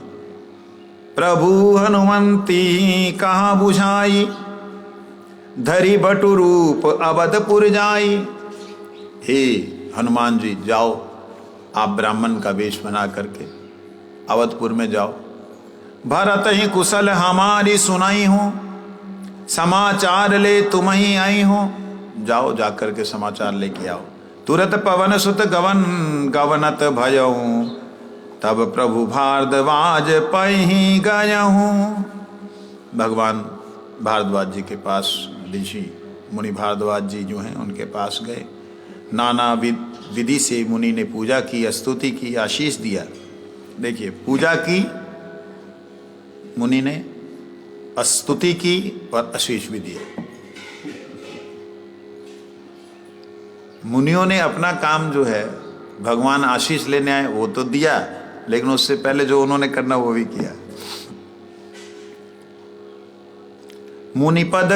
प्रभु हनुमंती कहाँ बुझाई, धरी बटु रूप अवधपुर जाई। हे हनुमान जी जाओ, आप ब्राह्मण का वेश बना करके अवधपुर में जाओ। भरत ही कुशल हमारी सुनाई हो, समाचार ले तुम ही आई हो। जाओ जाकर के समाचार लेके आओ। तुरत पवन सुत गवन गवनत भयऊं, तब प्रभु भारद्वाज पही गयऊं। भगवान भारद्वाज जी के पास ऋषि मुनि भारद्वाज जी जो हैं उनके पास गए। नाना विधि से मुनि ने पूजा की, स्तुति की, आशीष दिया। देखिए पूजा की मुनि ने, स्तुति की और आशीष भी दिया। मुनियों ने अपना काम जो है भगवान आशीष लेने आए वो तो दिया, लेकिन उससे पहले जो उन्होंने करना वो भी किया। मुनिपद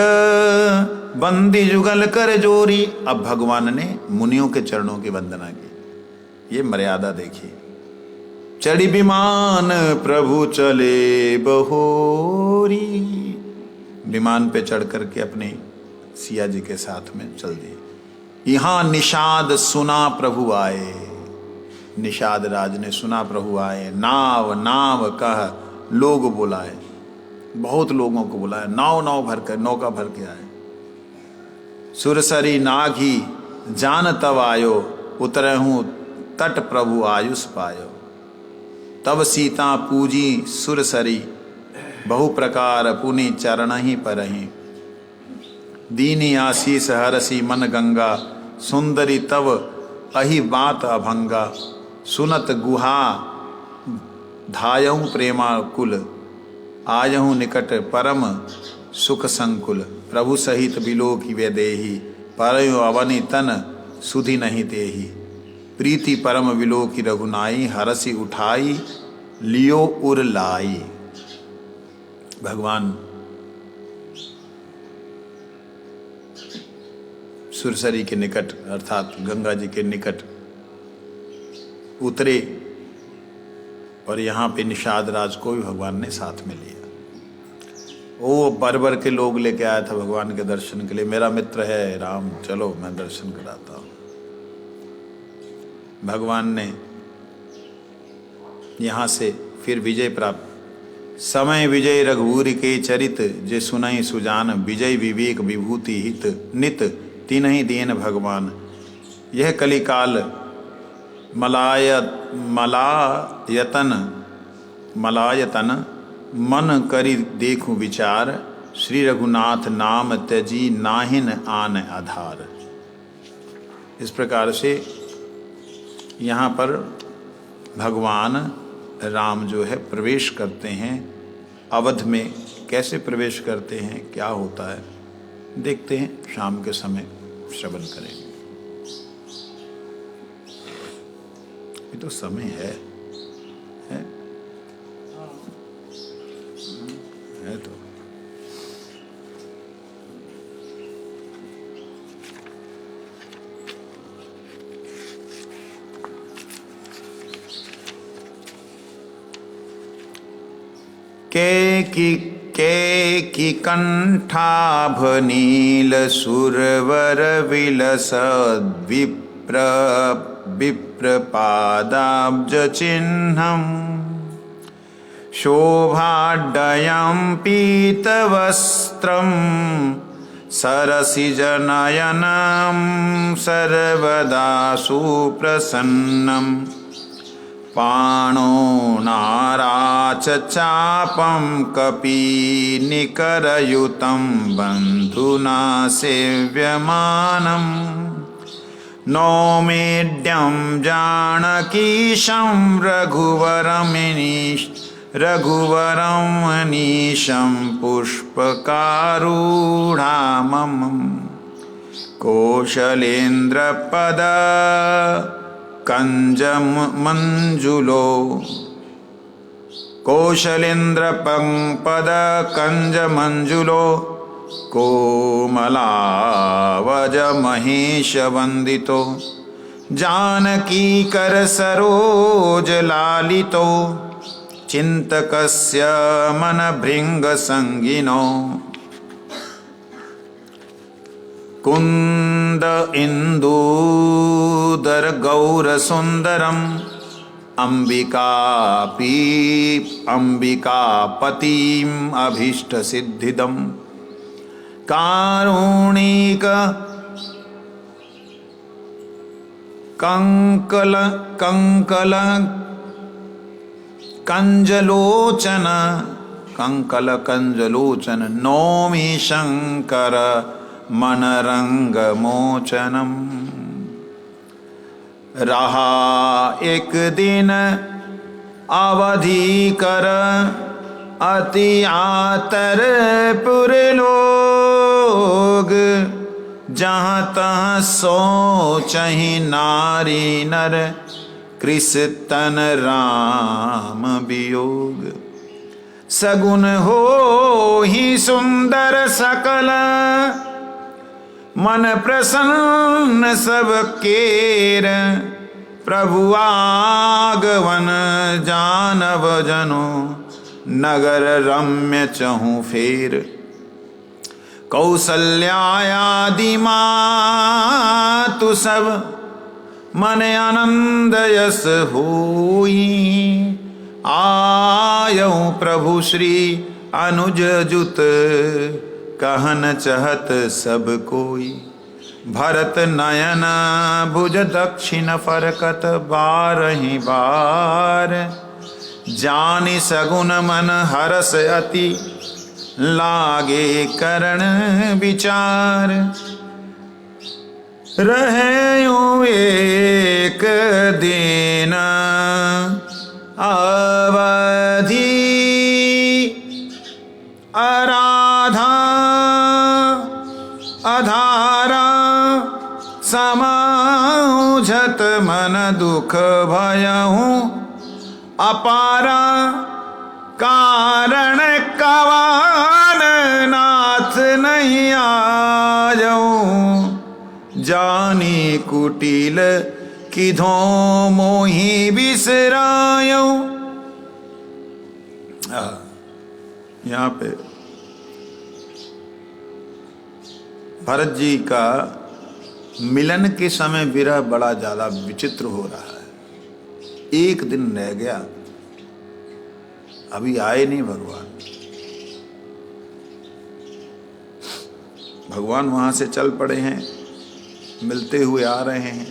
बंदी जुगल कर जोरी। अब भगवान ने मुनियों के चरणों की वंदना की। ये मर्यादा देखिए। चढ़ी विमान प्रभु चले बहोरी। विमान पे चढ़ करके अपने सिया जी के साथ में चल दिए। यहाँ निषाद सुना प्रभु आए। निषाद राज ने सुना प्रभु आए। नाव नाव कह लोग बुलाए, बहुत लोगों को बुलाया। नाव नाव भर कर, नौका भर के आए। सुरसरी नाघी जान तब आयो, उतरहूँ तट प्रभु आयुष पायो। तब सीता पूजी सुरसरी, बहु प्रकार पुनि चरण ही परही। दीनी आशीष हरसी मन गंगा, सुंदरी तव अहि बात अभंगा। सुनत गुहा धायऊँ प्रेमाकुल, आयहूँ निकट परम सुख संकुल। प्रभु सहित बिलोकी वे देही, परयो अवनि तन सुधि नहीं तेही। प्रीति परम विलोकी रघुनाई, हरसी उठाई लियो उर लाई। भगवान सुरसरी के निकट अर्थात गंगा जी के निकट उतरे और यहाँ पे निषाद राज को भी भगवान ने साथ में लिया। वो बरबर के लोग लेके आया था भगवान के दर्शन के लिए। मेरा मित्र है राम, चलो मैं दर्शन कराता हूँ। भगवान ने यहाँ से फिर विजय प्राप्त। समय विजय रघुवीर के चरित, जे सुनहि सुजान। विजय विवेक विभूति हित, नित तीनहि दीन भगवान। यह कलिकाल मलायतन मन करि देखूं विचार। श्री रघुनाथ नाम त्यजी नाहिन आन आधार। इस प्रकार से यहाँ पर भगवान राम जो है प्रवेश करते हैं अवध में। कैसे प्रवेश करते हैं, क्या होता है, देखते हैं, शाम के समय श्रवण करेंगे। ये तो समय है तो के कंठाभ नील सुरवर विलसद विप्रपादाब्ज चिह्नम् शोभाढ्यं पीतवस्त्रं सरसिजनयनं सर्वदा सुप्रसन्नं पाणो नाराचचापं कपीनिकरयुतं बन्धुना सेव्यमानम् नौमेढ्यं जानकीशं रघुवरं मनीशं पुष्पकारूढामम् कौशलेन्द्रपद कंजमंजुलो कोमलावज महेश वंदितो जानकी कर सरोज लालितो चिंतकस्य मन भृंग संगिनो कुंद इंदूदर गौर सुंदरम अंबिकापतिम अभीष्ट सिद्धिदम कारुणिक कंकल कंजलोचन नौमि शंकर मनरंग मोचनम रहा एक दिन अवधि कर अति आतर पुरलोग जहाँ तहाँ सोचहि नारी नर कृष्ण राम वियोग सगुन हो ही सुंदर सकल मन प्रसन्न सब केर प्रभु आगवन जानव जनो नगर रम्य चहु फेर कौसल्यादि मातु सब मन आनंद यस होई आयौ प्रभु श्री अनुज जुत कहन चहत सब कोई भरत नयन भुज दक्षिण फरकत बारहि बार जानि सगुन मन हरस अति लागे करण विचार रहयो एक दिन अवधि अधारा समाउझत मन दुख भयहु अपारा कारण कवान नाथ नहीं आयऊ जानी कुटिल किधो मोहि बिसरायऊ। यहाँ पे भरत जी का मिलन के समय विरह बड़ा ज्यादा विचित्र हो रहा है। एक दिन रह गया, अभी आए नहीं भगवान। भगवान वहां से चल पड़े हैं, मिलते हुए आ रहे हैं।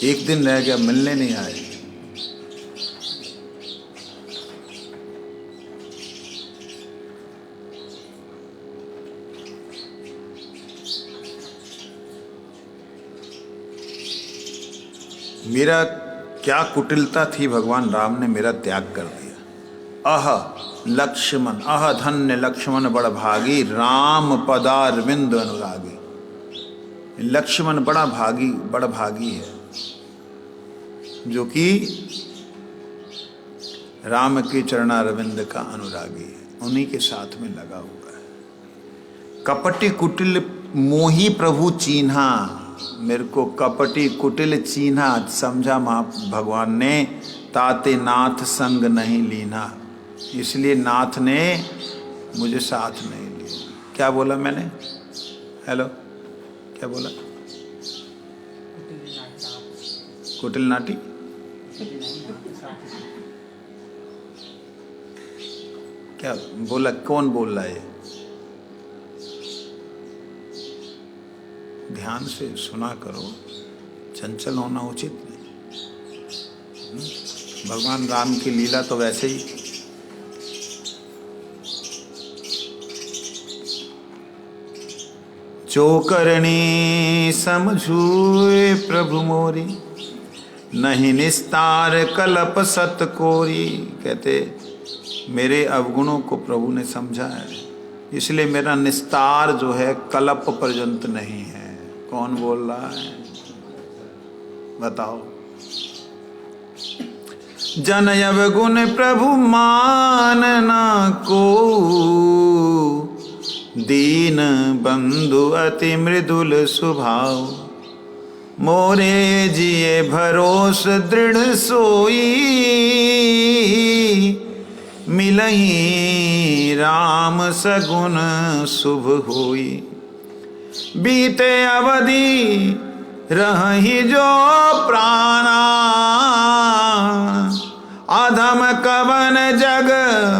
एक दिन रह गया, मिलने नहीं आए। मेरा क्या कुटिलता थी, भगवान राम ने मेरा त्याग कर दिया। लक्ष्मण धन्य लक्ष्मण बड़ भागी, राम पदारविंद अनुरागी। लक्ष्मण बड़ भागी है जो कि राम के चरणारविंद का अनुरागी है, उन्हीं के साथ में लगा हुआ है। कपटी कुटिल मोही प्रभु चीन्हा, मेरे को कपटी कुटिल चीन्हा समझा भगवान ने, ताते नाथ संग नहीं लीना, इसलिए नाथ ने मुझे साथ नहीं लिया। क्या बोला मैंने? हेलो, क्या बोला? कुटिल नाटी? क्या बोला? कौन बोल रहा है? ध्यान से सुना करो, चंचल होना उचित नहीं। भगवान राम की लीला तो वैसे ही। जो करनी समझूए प्रभु मोरी, नहीं निस्तार कलप सत कोरी। कहते मेरे अवगुणों को प्रभु ने समझा है, इसलिए मेरा निस्तार जो है कलप पर्यंत नहीं है। कौन बोल रहा है बताओ? जन अवगुण प्रभु मानना को, दीन बंधु अति मृदुल स्वभाव। मोरे जिए भरोस दृढ़ सोई, मिलही राम सगुन शुभ होई। बीते अवधि रही जो प्राणा, अधम कवन जग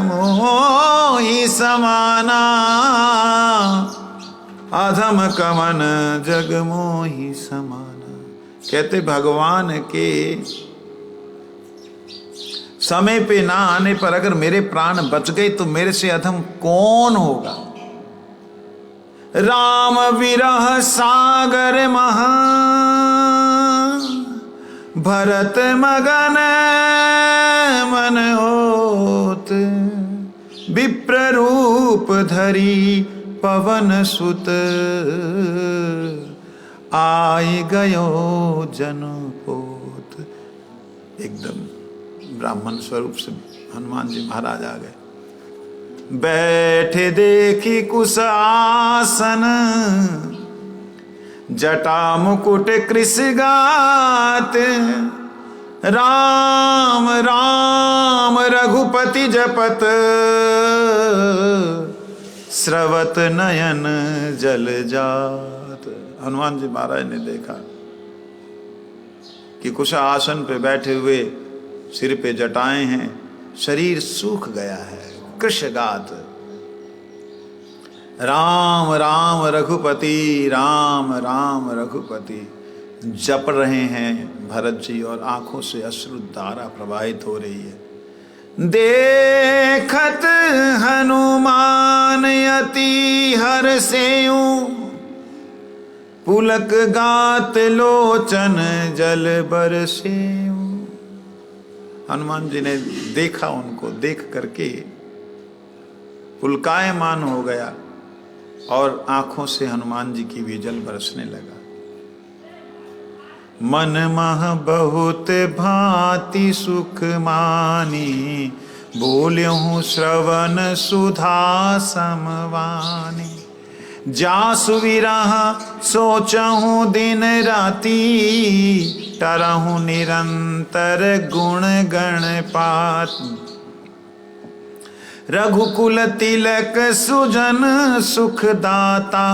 मोहि समाना। अधम कवन जग मोहि समाना। कहते भगवान के समय पे ना आने पर अगर मेरे प्राण बच गए तो मेरे से अधम कौन होगा। राम विरह सागर महा, भरत मगन मन होत। विप्र रूप धरी पवन सुत, आई गयो जन पोत। एकदम ब्राह्मण स्वरूप से हनुमान जी महाराज आ गए। बैठे देखी कुश आसन, जटा मुकुट कृष गात। राम राम रघुपति जपत, स्रवत नयन जल जात। हनुमान जी महाराज ने देखा कि कुश आसन पे बैठे हुए, सिर पे जटाएं हैं, शरीर सूख गया है। कृष्णगात राम राम रघुपति, राम राम रघुपति जप रहे हैं भरत जी, और आंखों से अश्रुधारा प्रवाहित हो रही है। देखत हनुमान अति हर्षेउ, पुलक गात लोचन जल बरसेउ। हनुमान जी ने देखा, उनको देख करके पुलकायमान हो गया और आंखों से हनुमान जी की भी जल बरसने लगा। मन मह बहुत भांति सुख मानी, बोल्यूं श्रवण सुधा समवानी। जासु विरह सोचहूं दिन राती, टरहूं निरंतर गुण गणपात। रघुकुल तिलक सुजन सुखदाता,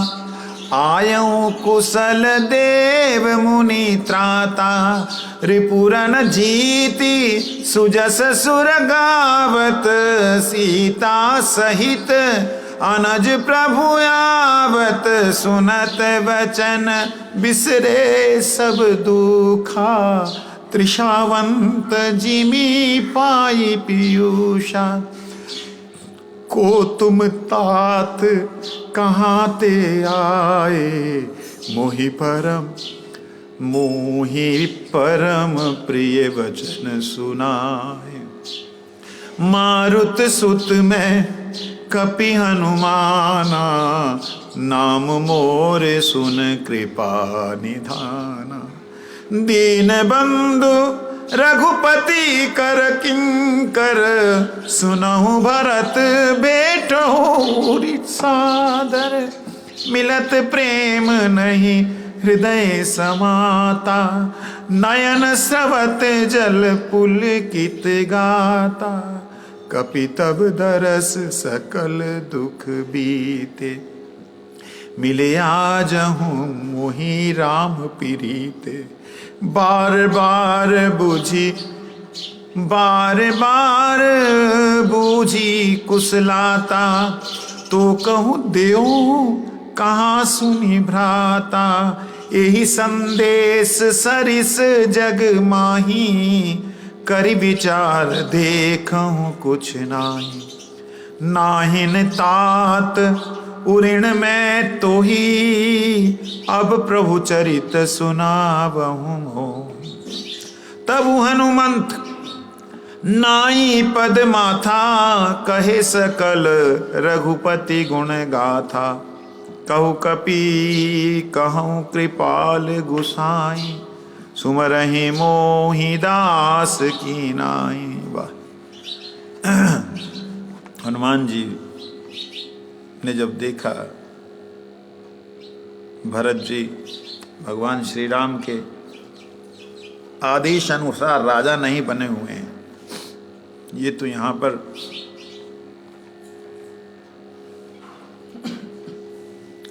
आयऊं कुशल देव मुनि त्राता। रिपुरन जीति सुजस सुर गावत, सीता सहित अनज प्रभु आवत। सुनत वचन बिसरे सब दुखा, तृषावंत जिमी पाई पीयूषा। को तुम तात कहाँ ते आए, मोहि परम मोहि परम प्रिय वचन सुनाए। मारुत सुत मैं कपि हनुमाना, नाम मोरे सुन कृपा निधाना। दीन बंधु रघुपति कर किंकर, सुनहु भरत बेटो सादर। मिलत प्रेम नहीं हृदय समाता, नयन स्रवत जल पुलकित गाता। कपि तब दरस सकल दुख बीते, मिले आजहु मोहि राम प्रीते। बार बार बूझी कुशलाता, तो कहूँ देव कहाँ सुनी भ्राता। यही संदेश सरिस जग माही, करि विचार देखूं कुछ नाही। नाहिन तात उऋण में तो ही, अब प्रभु चरित सुनावहूं मोहि। तब हनुमंत नाई पद माथा, कहे सकल रघुपति गुण गाथा। कहु कपि कहूँ कृपाल गुसाई, सुमरहि मोहि दास की नाई। वाह! हनुमान जी ने जब देखा भरत जी भगवान श्री राम के आदेश अनुसार राजा नहीं बने हुए हैं, ये तो यहाँ पर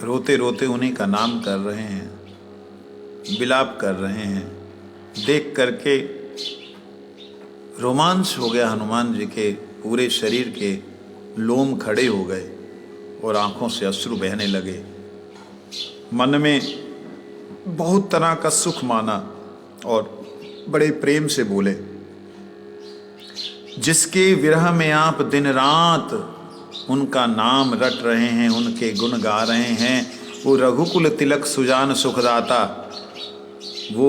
रोते रोते उन्हीं का नाम कर रहे हैं, विलाप कर रहे हैं। देख करके रोमांच हो गया हनुमान जी के पूरे शरीर के लोम खड़े हो गए और आंखों से अश्रु बहने लगे। मन में बहुत तरह का सुख माना और बड़े प्रेम से बोले, जिसके विरह में आप दिन रात उनका नाम रट रहे हैं, उनके गुण गा रहे हैं, वो रघुकुल तिलक सुजान सुखदाता, वो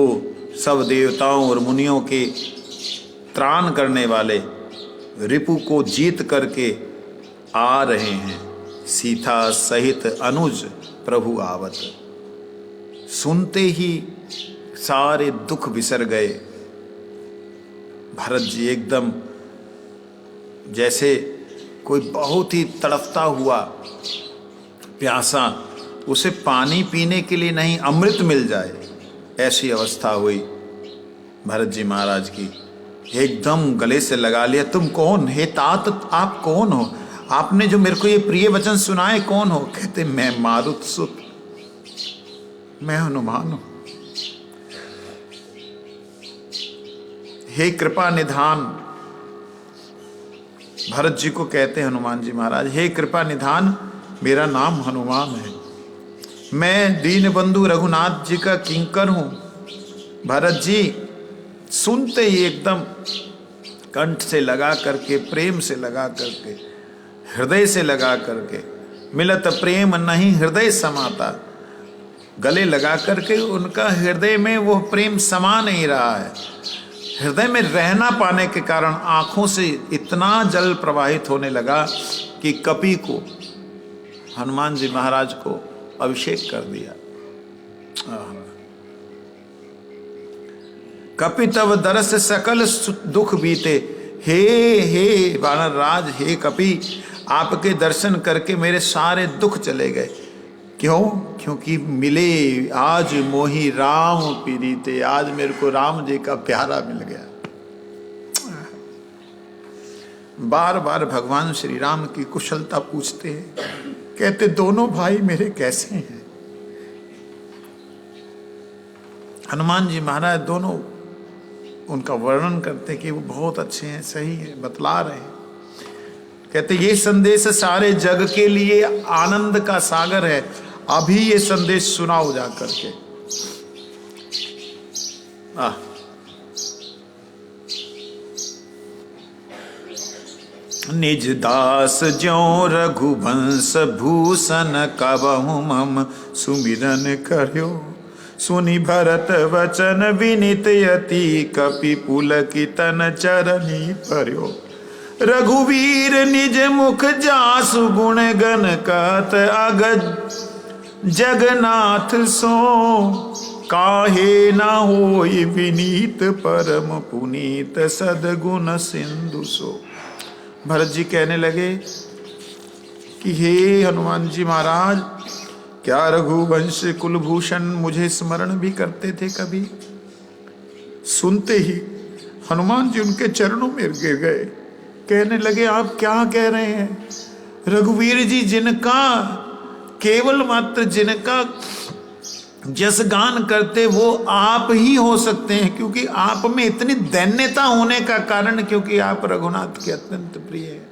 सब देवताओं और मुनियों के त्राण करने वाले, रिपु को जीत करके आ रहे हैं। सीता सहित अनुज प्रभु आवत, सुनते ही सारे दुख बिसर गए। भरत जी एकदम जैसे कोई बहुत ही तड़पता हुआ प्यासा, उसे पानी पीने के लिए नहीं अमृत मिल जाए, ऐसी अवस्था हुई भरत जी महाराज की। एकदम गले से लगा लिया, तुम कौन? हे तात, आप कौन हो? आपने जो मेरे को ये प्रिय वचन सुनाए कौन हो? कहते मैं मारुत सुत, मैं हनुमान हूं। हे कृपा निधान, भरत जी को कहते हैं हनुमान जी महाराज, हे कृपा निधान, मेरा नाम हनुमान है, मैं दीन बंधु रघुनाथ जी का किंकर हूं। भरत जी सुनते ही एकदम कंठ से लगा करके, प्रेम से लगा करके, हृदय से लगा करके, मिलत प्रेम नहीं हृदय समाता, गले लगा करके उनका हृदय में वो प्रेम समा नहीं रहा है। हृदय में रहना पाने के कारण आंखों से इतना जल प्रवाहित होने लगा कि कपि को, हनुमान जी महाराज को अभिषेक कर दिया। कपि तब दरस सकल दुख बीते, हे वानर राज, हे कपि, आपके दर्शन करके मेरे सारे दुख चले गए। क्यों? क्योंकि मिले आज मोहि राम प्रीते, आज मेरे को राम जी का प्यारा मिल गया। बार बार भगवान श्री राम की कुशलता पूछते हैं, कहते दोनों भाई मेरे कैसे हैं? हनुमान जी महाराज दोनों उनका वर्णन करते कि वो बहुत अच्छे हैं, सही है, बतला रहे हैं। कहते ये संदेश सारे जग के लिए आनंद का सागर है, अभी ये संदेश सुनाओ जा करके। निज दास ज्यों रघुवंश भूषण कबहु मम सुमिरन कर्यो, सुनि भरत वचन विनित यति, कपि पुलकितन चरनी पर्यो। रघुवीर निज मुख जासु, गुण गण कहत अगज जगन्नाथ सो। काहे न होई विनीत परम पुनीत, सदगुण सिंधु सो। भरत जी कहने लगे कि हे हनुमान जी महाराज, क्या रघुवंश कुलभूषण मुझे स्मरण भी करते थे कभी? सुनते ही हनुमान जी उनके चरणों में गिर गए। कहने लगे आप क्या कह रहे हैं? रघुवीर जी जिनका केवल मात्र जिनका जस गान करते वो आप ही हो सकते हैं, क्योंकि आप में इतनी दैन्यता होने का कारण, क्योंकि आप रघुनाथ के अत्यंत प्रिय हैं।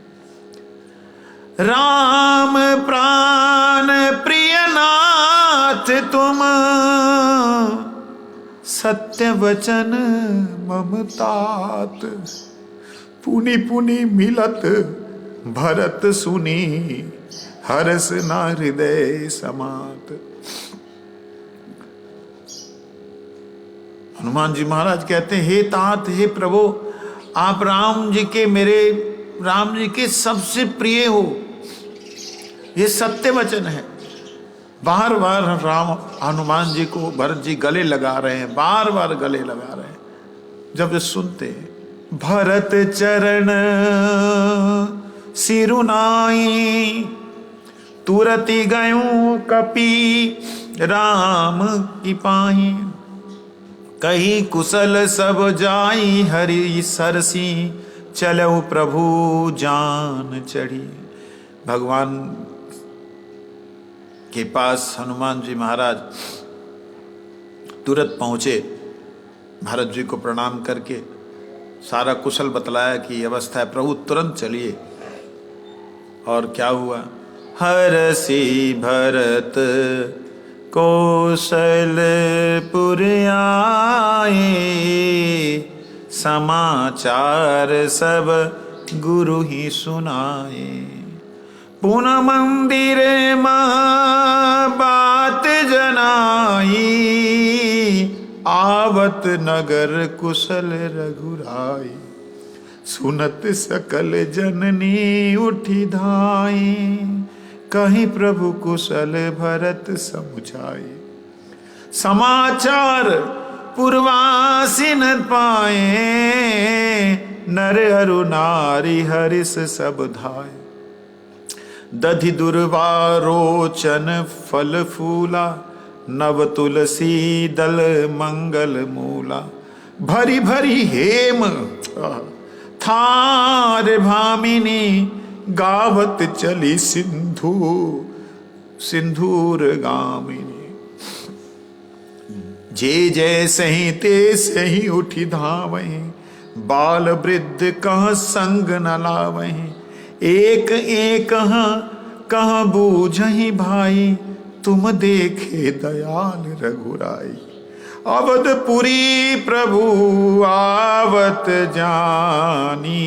राम प्राण प्रिय नाथ तुम, सत्य वचन ममतात। पुनि पुनि मिलत भरत सुनी, हर्ष ना हृदय समात। हनुमान जी महाराज कहते हैं, हे तात, हे प्रभु, आप राम जी के, मेरे राम जी के सबसे प्रिय हो। ये सत्य वचन है। बार बार राम हनुमान जी को भरत जी गले लगा रहे हैं, बार बार गले लगा रहे हैं। जब ये सुनते हैं, भरत चरण सिरुनाई, तुरति गयूं कपि राम की पाही। कही कुशल सब जाई, हरि सरसी चलो प्रभु जान चढ़ी। भगवान के पास हनुमान जी महाराज तुरंत पहुंचे। भरत जी को प्रणाम करके सारा कुशल बतलाया कि अवस्था है, प्रभु तुरंत चलिए। और क्या हुआ? हरसी भरत कौशलपुर आए, समाचार सब गुरु ही सुनाए। पुनः मंदिर में बात जनाई, आवत नगर कुशल रघुराई। सुनत सकल जननी उठी धाई, कहीं प्रभु कुशल भरत समुझाई। समाचार पूर्वासिन पाए, नर अरु नारी हरिस सब धाय। दधि दुर्वा रोचन फल फूला, नव तुलसी दल मंगल मूला। भरी भरी हेम थार भामिनी, गावत चली सिंधु सिंधूर गामिनी। जे जैसे ही तैसे ही उठी धावहीं, बाल वृद्ध कह संग न लावहीं। एक एक कह बूझही भाई, तुम देखे दयाल रघुराई। अवधपुरी प्रभु आवत जानी,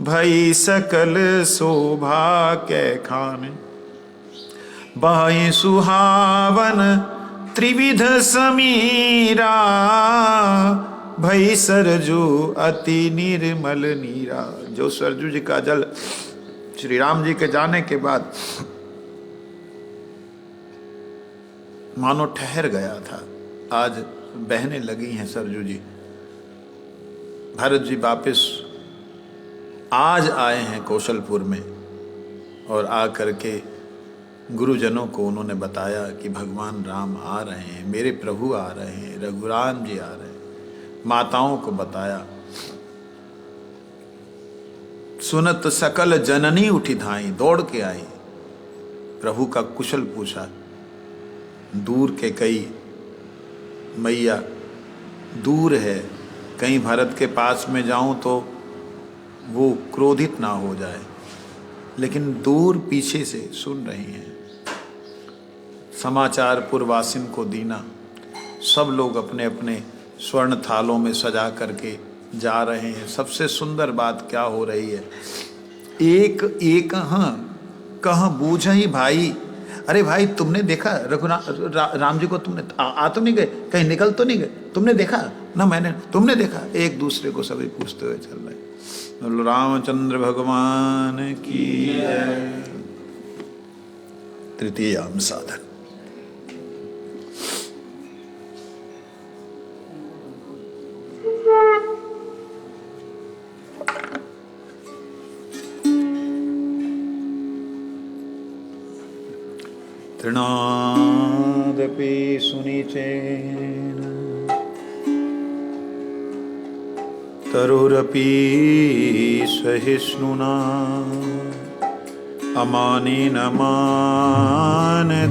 भई सकल शोभा कै खान। बाई सुहावन त्रिविध समीरा, भई सरजू अति निर्मल नीरा। जो सरजू जी का जल श्री राम जी के जाने के बाद मानो ठहर गया था, आज बहने लगी हैं सरजू जी। भरत जी वापिस आज आए हैं कौशलपुर में, और आ करके गुरुजनों को उन्होंने बताया कि भगवान राम आ रहे हैं, मेरे प्रभु आ रहे हैं, रघुराम जी आ रहे हैं। माताओं को बताया। सुनत सकल जननी उठी धाई, दौड़ के आई, प्रभु का कुशल पूछा। दूर के कई मैया दूर है, कहीं भरत के पास में जाऊं तो वो क्रोधित ना हो जाए, लेकिन दूर पीछे से सुन रही हैं। समाचार पुरवासिन को दीना, सब लोग अपने अपने स्वर्ण थालों में सजा करके जा रहे हैं। सबसे सुंदर बात क्या हो रही है, एक एक कह बूझही भाई, अरे भाई तुमने देखा राम जी को, तुमने आ तो नहीं गए, कहीं निकल तो नहीं गए, तुमने देखा ना, मैंने, तुमने देखा, एक दूसरे को सभी पूछते हुए चल रहे। रामचंद्र भगवान की जय। तृतीयाम साधन। तृणादपि सुनिचेन तरुरपि सहिष्णुना अमानेन मानदेन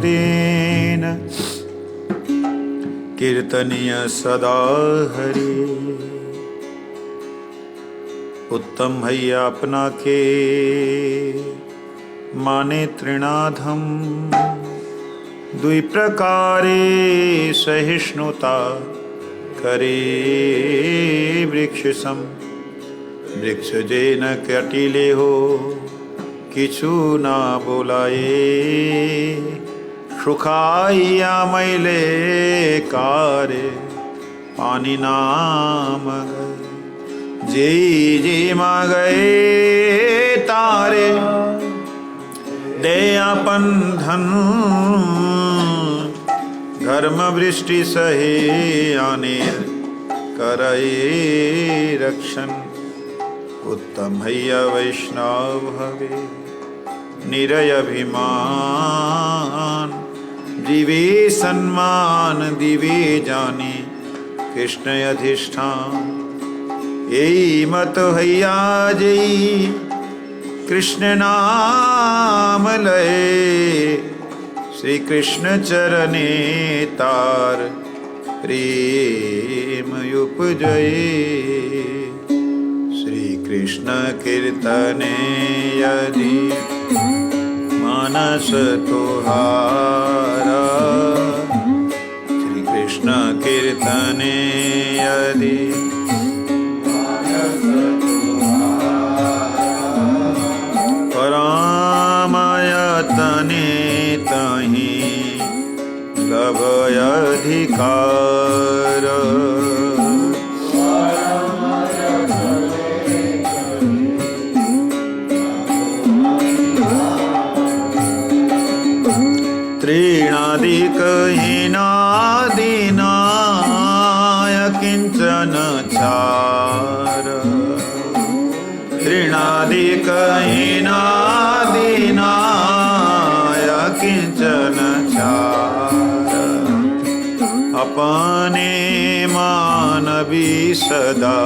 कीर्तनीय सदा हरि। उत्तम भैया अपना के माने तृणाधम द्वि प्रकारे सहिष्णुता करे वृक्ष सम। वृक्ष जे न कटिले हो किछु ना बोलाए सुखाइया मैले कारे पानी नाम गए जे जे मांगे तारे दे अपन धन धर्म वृष्टि सहे आने करे रक्षण। उत्तम हैया वैष्णव भवे निरय अभिमान जीवे सम्मान दिवे जाने कृष्ण अधिष्ठान। यही मत हैया जई कृष्ण नाम लय श्री कृष्ण चरणे तार प्रेम उपजये। श्री कृष्ण कीर्तने यदि मानस तुहारा श्री कृष्ण कीर्तने यदि परामयतने तहि लभय अधिकार। त्रीणादिक हीनादीनाय किंचन चार। त्रीणादिक हीनादीनाय किंचन चार। अपने मानवी सदा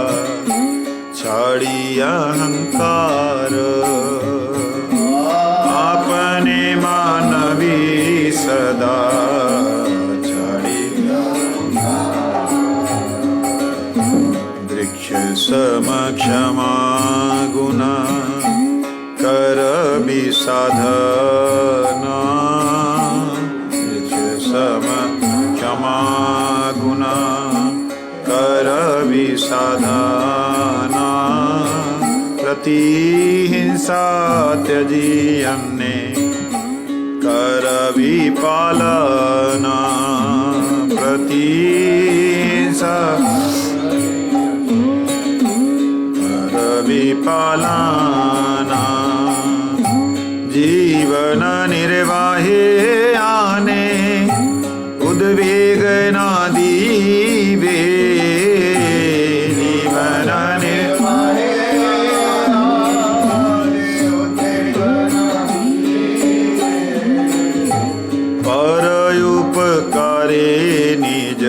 छाड़ी अहंकार। अपने मानवी सदा छाड़ी वृक्ष समक्षमा गुना कर विसाधना। वृक्ष समक्षमा गुना कर विसाधना। प्रतिहिंसा त्यजी अन्य कर विपालना। प्रतिहिंसा कर विपालना। जीवन निर्वाहे आने उद्वेग न दीवे। जीवन निर्वाहे पर उपकारे निज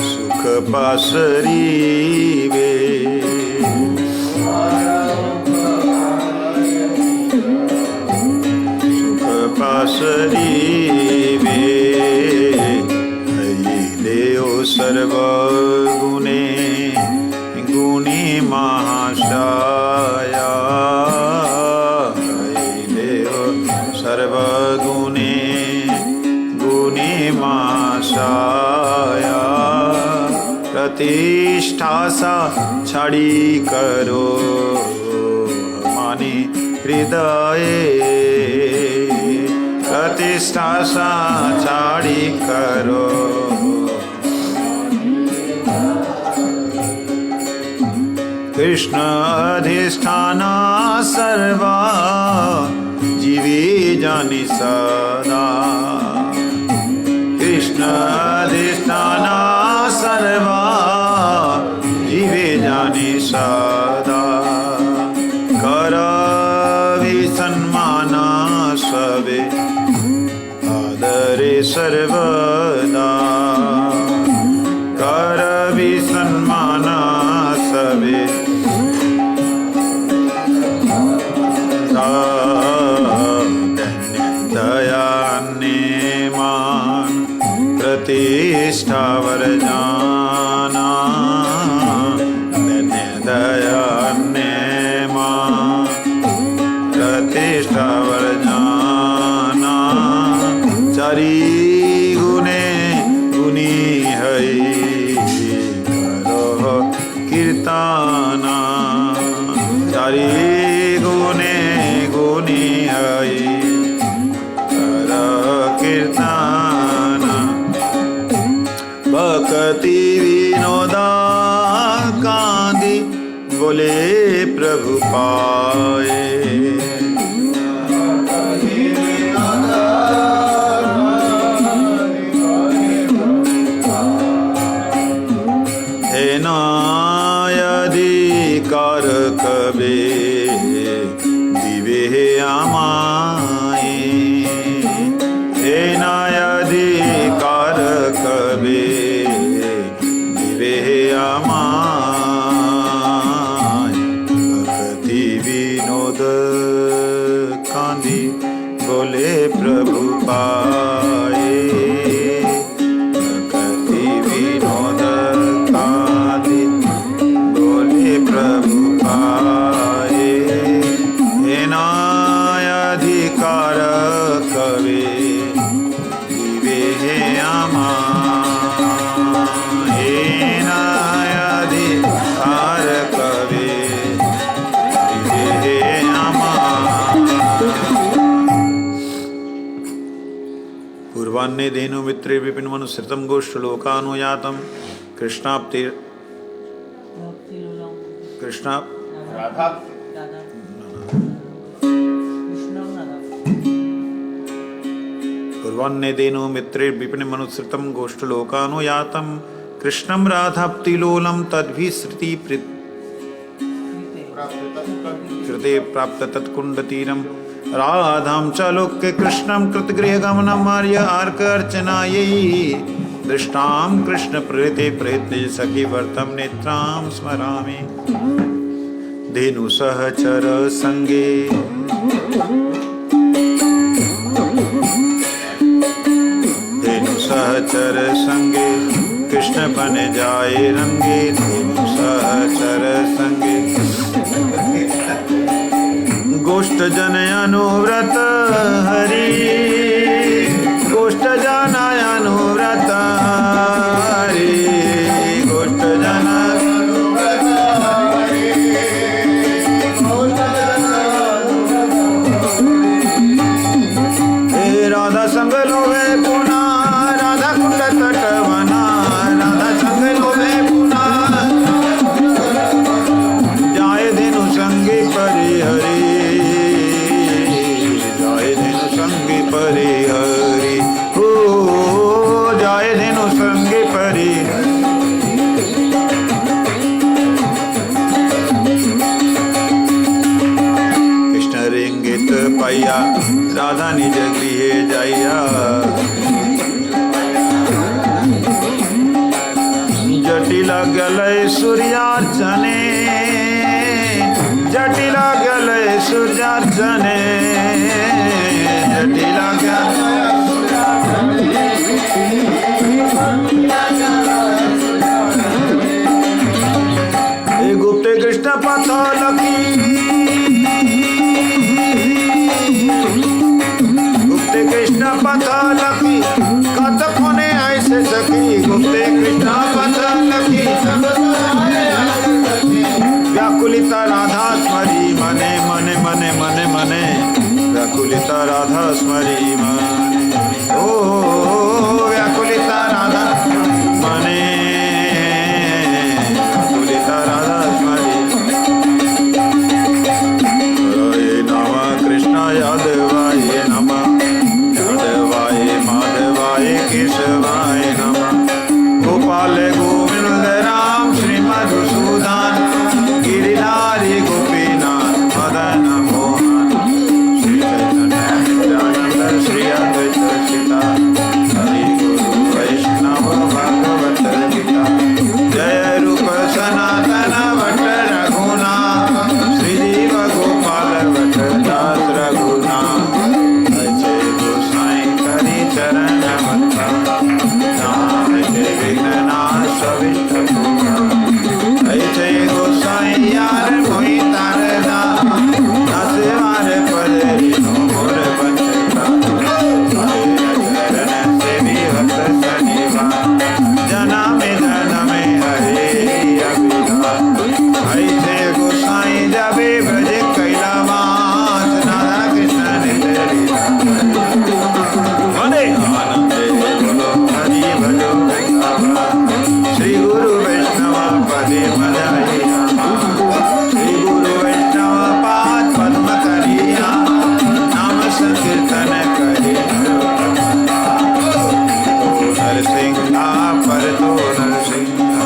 सुख पासरीवे। सुख पासरीवे देव सर्वगुणे गुणी महाशाया। देव सर्वगुणे गुणी महाशाया। प्रतिष्ठा सा छड़ी करो माने हृदय। निष्ठा साचारी करो। कृष्ण अधिष्ठान सर्वा जीवे जानि सदा। कृष्ण अधिष्ठान सर्वा जीवे जानि सदा। करवि सन्मान सबे आदरे सर्वदा। करवि सन्मान सबे दयान्ने मान प्रतिष्ठा वरजाना। दयान्ने मान प्रतिष्ठा वरजाना। चारी गुणे गुनी हई करो कीर्तना। चारी गुणे गुनी हई करो कीर्तना। भक्ति विनोदा कांदी बोले प्रभु पाए। हे नायधिकार कबे दिवे आमाए। हे नायधिकार कबे दिवे आमाए। भक्ति विनोद कांदी बोले प्रभु पाए। भक्ति विनोद कांदी बोले प्रभु पाए। हे नायधिकार कवे दिवे आमा। हे नायधिकार कवे दिवे आमा। पूर्वान्ने धेनु मित्रे विपिन मनुसृतं गोष्ठलोकानुयातं। कृष्णाप्ति कृष्णा राधा पूर्वान्ने धेनु मित्रे विपिन मनुसृतं गोष्ठलोकानुयातं। कृष्णं राधाप्तिलोलं तद्भि श्रुति कृते प्राप्त तत्कुण्डतीरं। राधां च लोके कृष्णं कृतगृहगमनं आर्य आर्क अर्चनायै। दृष्टां कृष्ण प्रेते प्रयत्ने सखी वर्तं नेत्रां स्मरामि। धेनु सहचर संगे धेनु सहचर संगे कृष्ण बन जाए रंगे। धेनु सहचर संगे गोष्ठ जन अनुव्रत हरि। गोष्ठ जन अनुव्रत हरि। गोष्ठ जन अनुव्रत हरि। हे राधा संग लोभे पुना राधा कुंड तट वना। राधा संग लोभे पुना जाए धेनु संगी परिहरि। परिहरि हो जाए धेनु संगे परिहरि। कृष्ण रिंगित पाइया राधा निज गृहे जाइया। जटिला गलय सूर्यार्चने। जटिला गलय सूर्यार्चने। जटिला गुप्ते कृष्ण पथ लकी। गुप्ते कृष्ण पथ लकी कथ कोने ऐसे सखी। गुप्ते कृष्ण पथ लकी व्याकुलिता राधा स्मरी मने मने मने मने मने। व्याकुलिता राधा स्मरी मने। व्याकुलिता राधा मने व्याकुलिता राधा स्मरे नमः कृष्ण यादवाय नमः यादवाय माधवाय केशवाय नमः गोपाल गोविंद राम श्री मधुसूदन गिरिधारी गोपीनाथ मदन मोहन श्री चैतन्य नित्यानंद श्री अद्वैत सीता हरि गुरु वैष्णव भागवत गीता जय रूप सनातन भट्ट रघुनाथ श्री जीव गोपाल भट्ट दास रघुनाथ जय गोसाई करी चरण मत्ता नाम जय विघ्ननाश विष्ट जय गोसाई यार मोहि तारदा दस बार पदरी मोर बंचता चरण से भी भक्त सनिवा जना में हरे अभिलाष जय गोसाई जाबे ब्रज कैलावास राधा कृष्ण निधरी आनंदे बोलो हरि भजो श्री गुरु वैष्णव पदे मदरिया श्री गुरु वैष्णव पाद पद्म करिया नाम संकीर्तन करि नरसिंहा पर तो नरसिंहा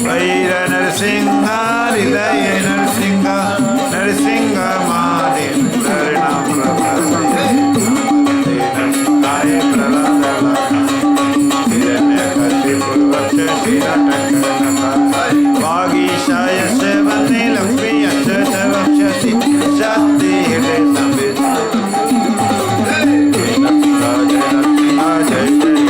वैर नरसिंहा हृदय नरसिंहा नरसिंह महादेव शरणं प्रपद्ये नरसिंहाय वागीशाय से वन्दे लक्ष्मी यस्य च वक्ष्यसि शक्ति हृदय संवित् जय जय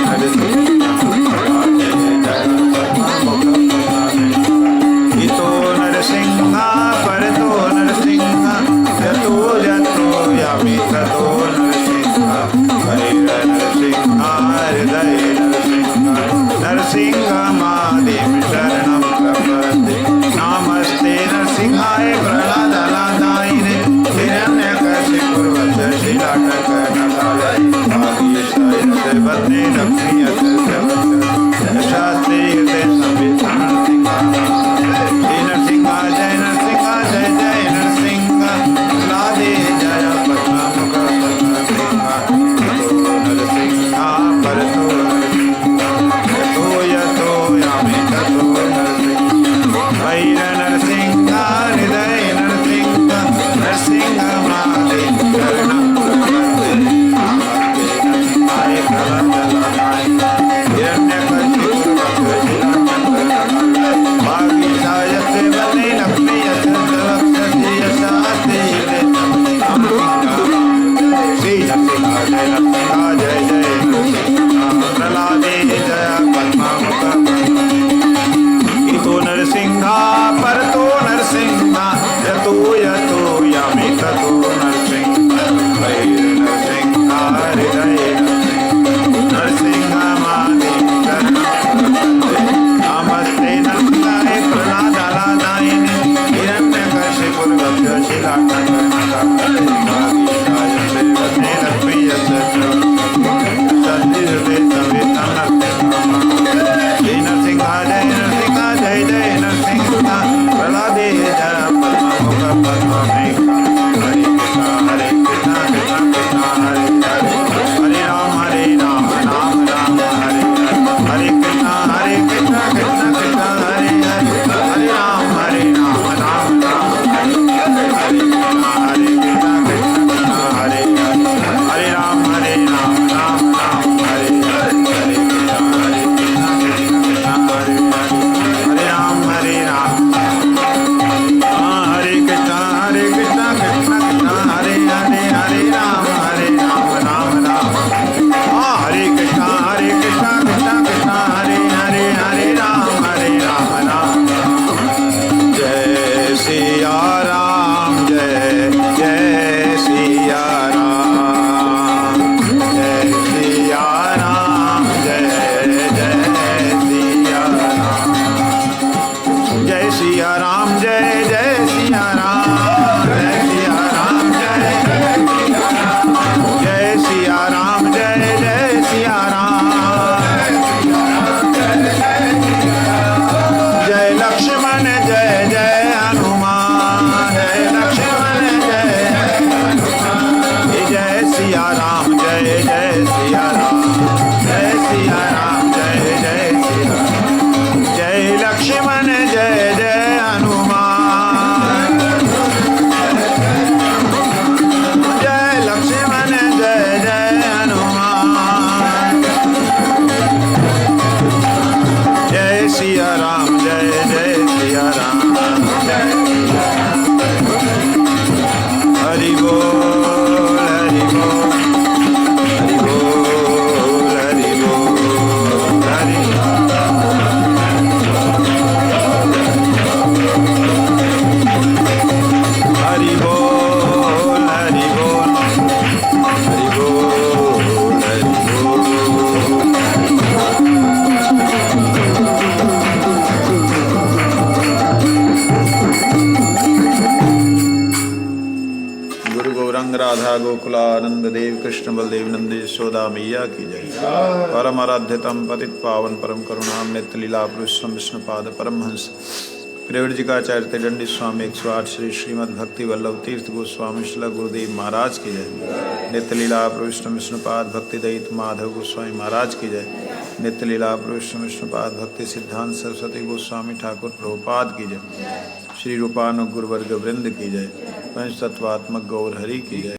इतो नरसिंहा परतो नरसिंहा यतो यतो यामि ततो नरसिंहा हरिर नरसिंहा हृदय नरसिंहा नरसिंह महादेव शरणं प्रपद्ये नमस्ते नरसिंहाय प्रह्लादाय हिरण्यकशिपुर्वच शिलाटकनकालय वागीशाय से वन्दे लक्ष्मी यस्य च वक्ष्यसि शास्त्रे हृदय संवित् नरसिंहा नरसिंहा जय जय नरसिंहा लादे जय पद्ममुख पद्मसिंहा नरसिंहा परतो यतो यामि ततो नरसिंहा वैर नरसिंहा हृदय नरसिंहा नरसिंह महादेव शरणं प्रपद्ये नमस्ते नरसिंहाय वागीशाय से वन्दे लक्ष्मी यस्य च वक्ष्यसि यशास्ते हृदय श्री नरसिंहा जय जय नरसिंहा प्रह्लादे जय पद्ममुख इतो नरसिंहा परतो नरसिंहा यतो यतो यामि ततो नरसिंहा वैर नरसिंहा हृदय नरसिंह महादेव नमस्ते नरसिंहाय प्रह्लादाय हिरण्यकशिपुर्वच शिलाटकनकालय वागीशाय से वन्दे लक्ष्मी यस्य च वक्ष्यसि हृदय संवित् नरसिंहा जय जय नरसिंहा प्रह्लादे जय पद्ममुख पद्मसिंहा हरे कृष्ण कृष्ण कृष्ण हरे हरे हरे राम राम राम हरे हरे कृष्ण कृष्ण कृष्ण हरे हरे हरे राम राम राम हरे हरे कृष्ण कृष्ण कृष्ण हरे हरे हरे राम राम राम हरे हरे हरे कृष्ण कृष्ण कृष्ण हरे हरे हरे राम हरे कृष्ण कृष्ण गौरांग राधा गोकुलानंद देव कृष्ण बलदेव नंद यशोदा मैया की जय। परम आराध्यतम पतित पावन परम करुणाम नित्य लीला पुरुषम विष्णुपाद परमहंस प्रवृजिकाचार्य दंडी स्वामी 108 श्री श्रीमद भक्ति वल्लभ तीर्थ गोस्वामी श्रील गुरुदेव महाराज की जय। नित्य लीला पुरुषम विष्णुपाद भक्ति दयित माधव गोस्वामी महाराज की जय। नित्य लीला पुरुषम विष्णुपाद भक्ति सिद्धांत सरस्वती गोस्वामी ठाकुर प्रभुपाद की जय। श्री रूपानुग गुरुवर्ग वृंद की जय। पंच तत्वात्मक गौर हरि की जय।